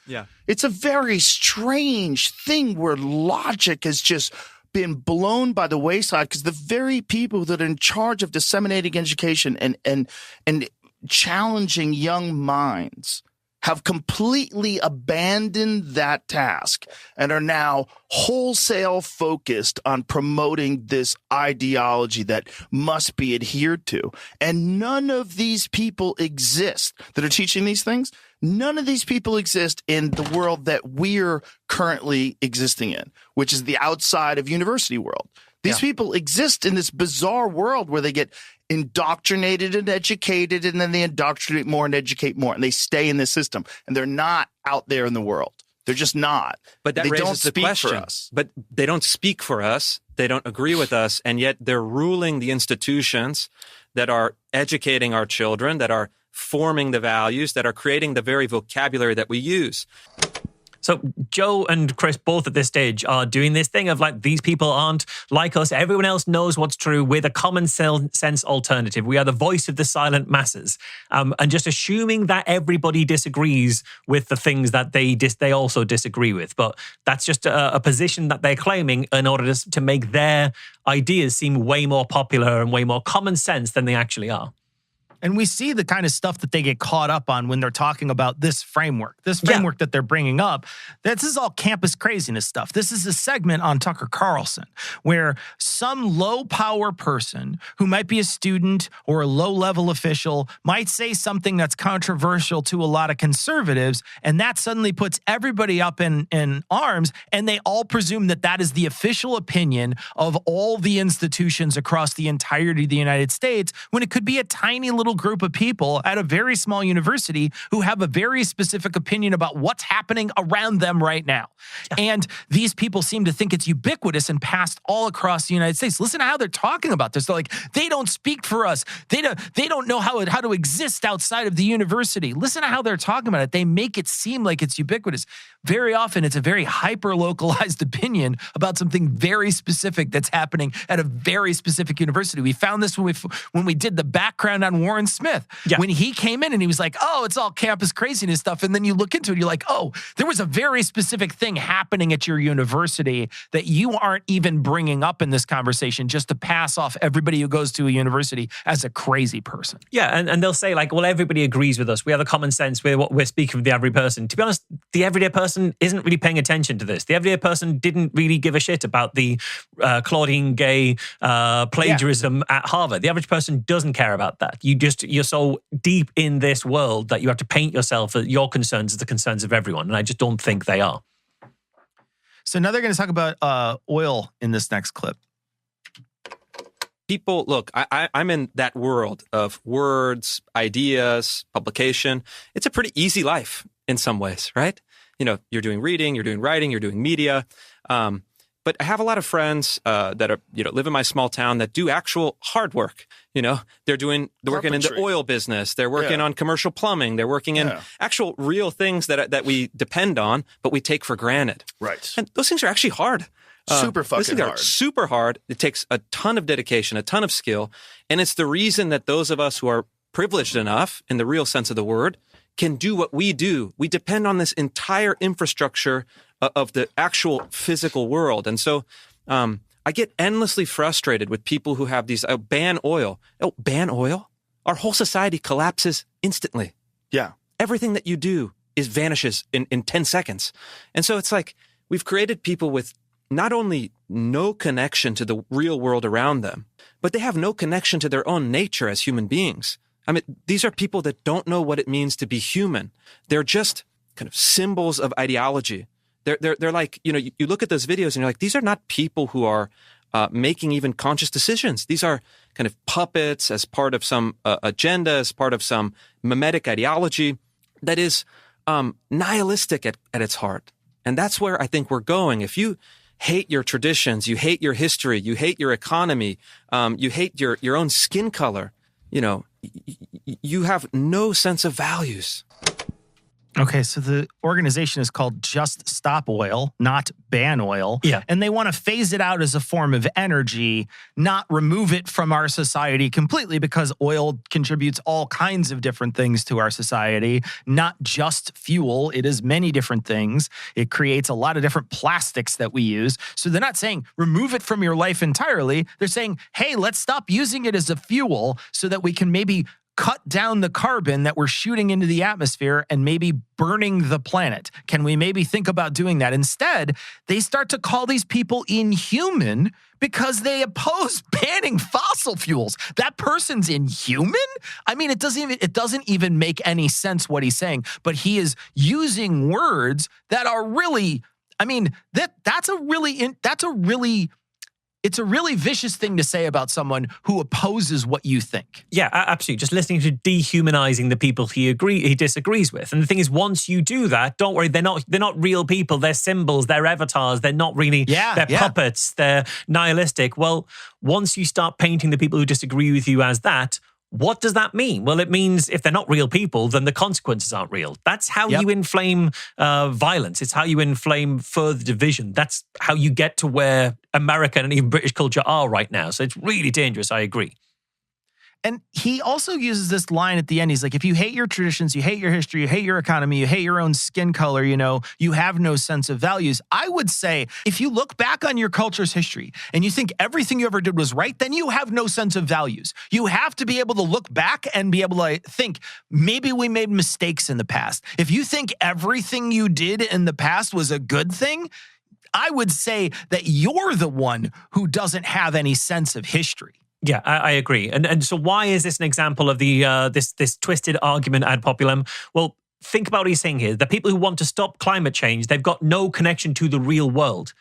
Yeah. It's a very strange thing where logic has just been blown by the wayside because the very people that are in charge of disseminating education and challenging young minds have completely abandoned that task and are now wholesale focused on promoting this ideology that must be adhered to. And none of these people exist that are teaching these things. None of these people exist in the world that we're currently existing in, which is the outside of university world. These people exist in this bizarre world where they get indoctrinated and educated, and then they indoctrinate more and educate more, and they stay in this system. And they're not out there in the world. They're just not. But that raises the question. But they don't speak for us. They don't agree with us, and yet they're ruling the institutions that are educating our children, that are forming the values, that are creating the very vocabulary that we use. So Joe and Chris both at this stage are doing this thing of like, these people aren't like us. Everyone else knows what's true. We're the common sense alternative. We are the voice of the silent masses. And just assuming that everybody disagrees with the things that they also disagree with. But that's just a position that they're claiming in order to make their ideas seem way more popular and way more common sense than they actually are. And we see the kind of stuff that they get caught up on when they're talking about this framework that they're bringing up. This is all campus craziness stuff. This is a segment on Tucker Carlson where some low-power person who might be a student or a low-level official might say something that's controversial to a lot of conservatives, and that suddenly puts everybody up in arms, and they all presume that that is the official opinion of all the institutions across the entirety of the United States, when it could be a tiny little group of people at a very small university who have a very specific opinion about what's happening around them right now. And these people seem to think it's ubiquitous and passed all across the United States. Listen to how they're talking about this. They're like, they don't speak for us. They don't know how to exist outside of the university. Listen to how they're talking about it. They make it seem like it's ubiquitous. Very often, it's a very hyper-localized opinion about something very specific that's happening at a very specific university. We found this when we did the background on Warren Warren Smith. Yeah. When he came in and he was like, oh, it's all campus craziness stuff. And then you look into it, you're like, oh, there was a very specific thing happening at your university that you aren't even bringing up in this conversation just to pass off everybody who goes to a university as a crazy person. Yeah, and they'll say like, well, everybody agrees with us. We have a common sense. We're speaking for the everyday person. To be honest, the everyday person isn't really paying attention to this. The everyday person didn't really give a shit about the Claudine Gay plagiarism at Harvard. The average person doesn't care about that. You're so deep in this world that you have to paint yourself as your concerns as the concerns of everyone. And I just don't think they are. So now they're going to talk about oil in this next clip. People, look, I'm in that world of words, ideas, publication. It's a pretty easy life in some ways, right? You know, you're doing reading, you're doing writing, you're doing media. But I have a lot of friends that are, live in my small town that do actual hard work. You know, they're working in the oil business. They're working on commercial plumbing. They're working in actual real things that we depend on, but we take for granted. Right. And those things are actually hard. Super fucking hard. Super hard. It takes a ton of dedication, a ton of skill. And it's the reason that those of us who are privileged enough, in the real sense of the word, can do what we do. We depend on this entire infrastructure of the actual physical world. And so I get endlessly frustrated with people who have these ban oil. Oh, ban oil? Our whole society collapses instantly. Yeah. Everything that you do vanishes in 10 seconds. And so it's like we've created people with not only no connection to the real world around them, but they have no connection to their own nature as human beings. I mean, these are people that don't know what it means to be human. They're just kind of symbols of ideology. They're like, you look at those videos and you're like, these are not people who are making even conscious decisions. These are kind of puppets as part of some agenda, as part of some mimetic ideology that is nihilistic at its heart. And that's where I think we're going. If you hate your traditions, you hate your history, you hate your economy, you hate your own skin color, you have no sense of values. Okay, so the organization is called Just Stop Oil, not Ban Oil. Yeah. And they want to phase it out as a form of energy, not remove it from our society completely, because oil contributes all kinds of different things to our society, not just fuel. It is many different things. It creates a lot of different plastics that we use. So they're not saying remove it from your life entirely. They're saying, hey, let's stop using it as a fuel so that we can maybe cut down the carbon that we're shooting into the atmosphere and maybe burning the planet. Can we maybe think about doing that? Instead, they start to call these people inhuman because they oppose banning fossil fuels. That person's inhuman? I mean, it doesn't even make any sense what he's saying, but he is using words that are really, I mean, it's a really vicious thing to say about someone who opposes what you think. Yeah, absolutely. Just listening to dehumanizing the people he disagrees with. And the thing is, once you do that, don't worry, they're not real people. They're symbols, they're avatars, they're not really, they're puppets, they're nihilistic. Well, once you start painting the people who disagree with you as that, what does that mean? Well, it means if they're not real people, then the consequences aren't real. That's how you inflame violence. It's how you inflame further division. That's how you get to where American and even British culture are right now. So it's really dangerous. I agree. And he also uses this line at the end. He's like, if you hate your traditions, you hate your history, you hate your economy, you hate your own skin color, you have no sense of values. I would say if you look back on your culture's history and you think everything you ever did was right, then you have no sense of values. You have to be able to look back and be able to think, maybe we made mistakes in the past. If you think everything you did in the past was a good thing, I would say that you're the one who doesn't have any sense of history. Yeah, I agree. And so why is this an example of the this twisted argument ad populum? Well, think about what he's saying here. The people who want to stop climate change, they've got no connection to the real world.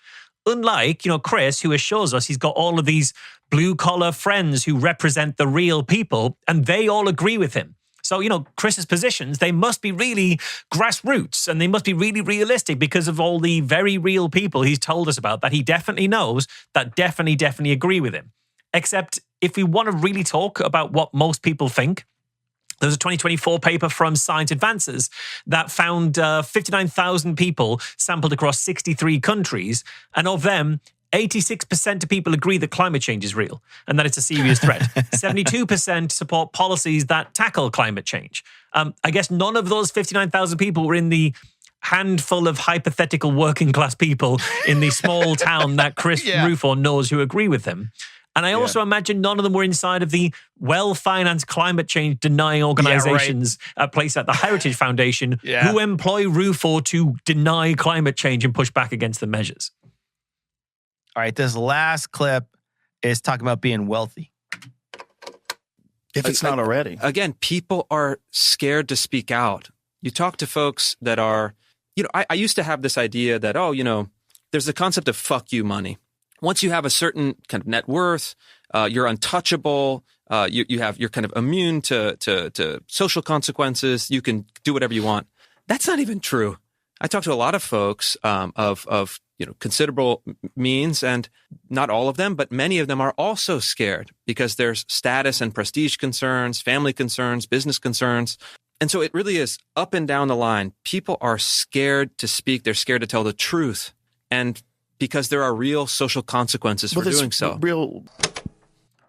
Unlike, Chris, who assures us he's got all of these blue-collar friends who represent the real people, and they all agree with him. So, Chris's positions, they must be really grassroots and they must be really realistic because of all the very real people he's told us about that he definitely knows that definitely agree with him. Except if we want to really talk about what most people think, there's a 2024 paper from Science Advances that found 59,000 people sampled across 63 countries. And of them, 86% of people agree that climate change is real and that it's a serious threat. 72% support policies that tackle climate change. I guess none of those 59,000 people were in the handful of hypothetical working class people in the small town that Chris Rufo knows who agree with him. And I also imagine none of them were inside of the well-financed climate change denying organizations placed at the Heritage Foundation who employ Rufo to deny climate change and push back against the measures. All right, this last clip is talking about being wealthy. If it's not already. Again, people are scared to speak out. You talk to folks that are, I used to have this idea that, there's the concept of fuck you money. Once you have a certain kind of net worth, you're untouchable. You're kind of immune to social consequences. You can do whatever you want. That's not even true. I talk to a lot of folks of considerable means, and not all of them, but many of them are also scared because there's status and prestige concerns, family concerns, business concerns. And so it really is up and down the line. People are scared to speak. They're scared to tell the truth. And because there are real social consequences for doing so.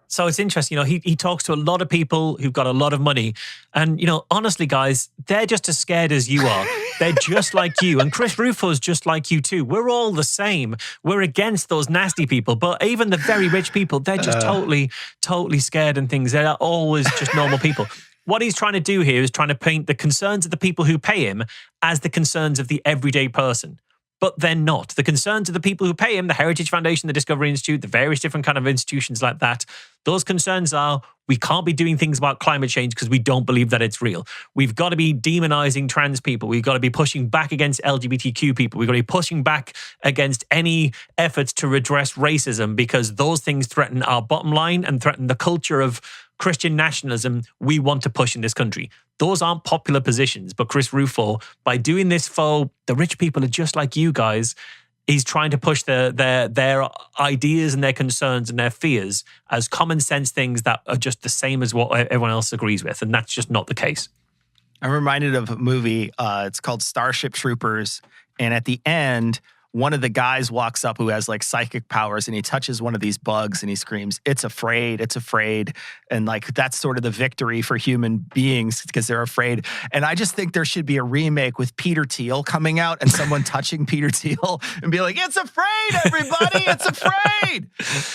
So it's interesting, he talks to a lot of people who've got a lot of money. And, honestly, guys, they're just as scared as you are. They're just like you. And Chris Rufo's just like you too. We're all the same. We're against those nasty people. But even the very rich people, they're just totally scared and things. They're always just normal people. What he's trying to do here is trying to paint the concerns of the people who pay him as the concerns of the everyday person. But they're not. The concerns of the people who pay him, the Heritage Foundation, the Discovery Institute, the various different kind of institutions like that, those concerns are, we can't be doing things about climate change because we don't believe that it's real. We've got to be demonizing trans people. We've got to be pushing back against LGBTQ people. We've got to be pushing back against any efforts to redress racism because those things threaten our bottom line and threaten the culture of Christian nationalism we want to push in this country. Those aren't popular positions, but Chris Rufo, by doing this for the rich people are just like you guys, he's trying to push their ideas and their concerns and their fears as common sense things that are just the same as what everyone else agrees with, and that's just not the case. I'm reminded of a movie, it's called Starship Troopers, and at the end, one of the guys walks up who has like psychic powers and he touches one of these bugs and he screams, it's afraid. And like, that's sort of the victory for human beings because they're afraid. And I just think there should be a remake with Peter Thiel coming out and someone touching Peter Thiel and be like, it's afraid, everybody, it's afraid.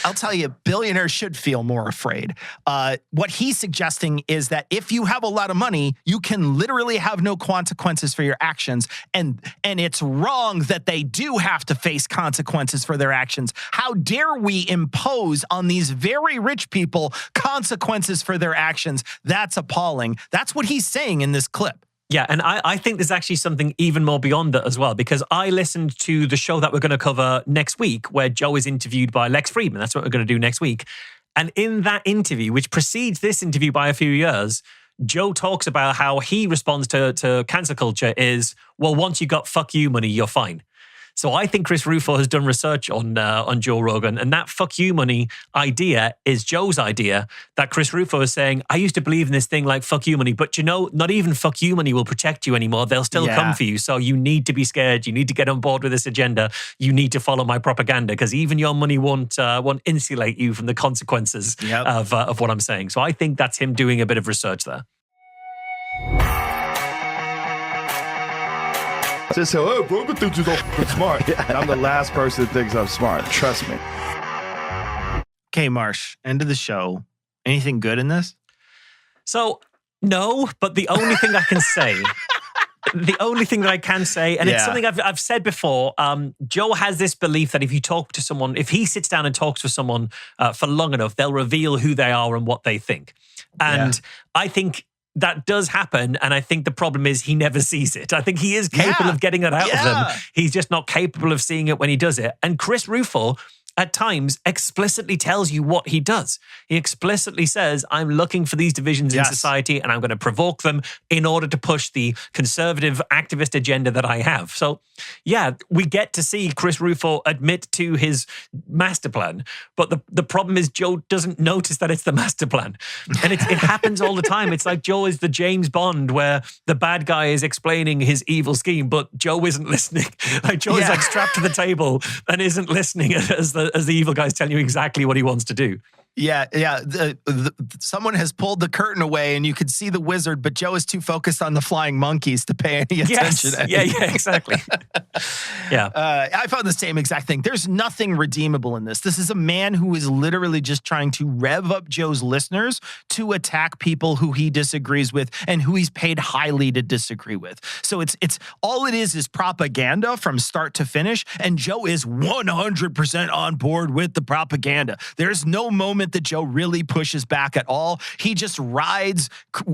I'll tell you, billionaires should feel more afraid. What he's suggesting is that if you have a lot of money, you can literally have no consequences for your actions. And it's wrong that they do have to face consequences for their actions. How dare we impose on these very rich people consequences for their actions? That's appalling. That's what he's saying in this clip. Yeah, and I think there's actually something even more beyond that as well, because I listened to the show that we're going to cover next week where Joe is interviewed by Lex Fridman. That's what we're going to do next week. And in that interview, which precedes this interview by a few years, Joe talks about how he responds to cancel culture is, well, once you got fuck you money, you're fine. So I think Chris Rufo has done research on Joe Rogan, and that fuck you money idea is Joe's idea that Chris Rufo is saying, I used to believe in this thing like fuck you money, but not even fuck you money will protect you anymore. They'll still come for you. So you need to be scared. You need to get on board with this agenda. You need to follow my propaganda because even your money won't insulate you from the consequences of what I'm saying. So I think that's him doing a bit of research there. Cecil, hey, bro, but think you're smart. And I'm the last person that thinks I'm smart. Trust me. Okay, Marsh, end of the show. Anything good in this? So, no, but the only thing I can say, and it's something I've said before, Joe has this belief that if you talk to someone, if he sits down and talks with someone for long enough, they'll reveal who they are and what they think. And I think that does happen, and I think the problem is he never sees it. I think he is capable of getting it out of them. He's just not capable of seeing it when he does it. And Chris Rufo, at times, explicitly tells you what he does. He explicitly says, I'm looking for these divisions in society and I'm going to provoke them in order to push the conservative activist agenda that I have. So, we get to see Chris Rufo admit to his master plan. But the problem is Joe doesn't notice that it's the master plan. And it happens all the time. It's like Joe is the James Bond where the bad guy is explaining his evil scheme, but Joe isn't listening. Like Joe is like strapped to the table and isn't listening as the as the evil guy's telling you exactly what he wants to do. Yeah. Someone has pulled the curtain away and you could see the wizard, but Joe is too focused on the flying monkeys to pay any attention. Yes. Yeah, exactly. Yeah. I found the same exact thing. There's nothing redeemable in this. This is a man who is literally just trying to rev up Joe's listeners to attack people who he disagrees with and who he's paid highly to disagree with. So it's all it is propaganda from start to finish. And Joe is 100% on board with the propaganda. There's no moment that Joe really pushes back at all. He just rides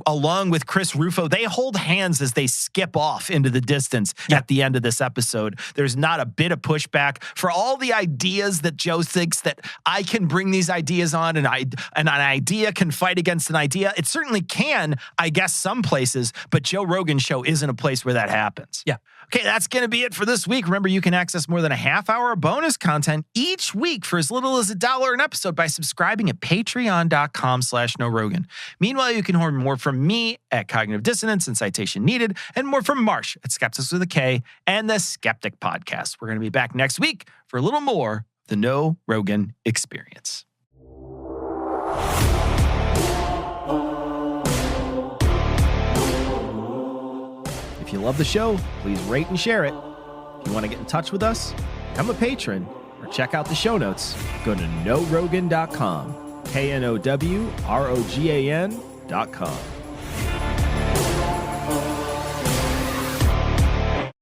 along with Chris Rufo. They hold hands as they skip off into the distance at the end of this episode. There's not a bit of pushback for all the ideas that Joe thinks that I can bring these ideas on and an idea can fight against an idea. It certainly can, I guess, some places, but Joe Rogan's show isn't a place where that happens. Yeah. Okay, that's going to be it for this week. Remember, you can access more than a half hour of bonus content each week for as little as $1 an episode by subscribing at patreon.com/NoRogan. Meanwhile, you can hear more from me at Cognitive Dissonance and Citation Needed, and more from Marsh at Skeptics with a K and the Skeptic Podcast. We're going to be back next week for a little more of the No Rogan Experience. If you love the show, please rate and share it. If you want to get in touch with us, become a patron, or check out the show notes, go to norogan.com, KNOWROGAN.com.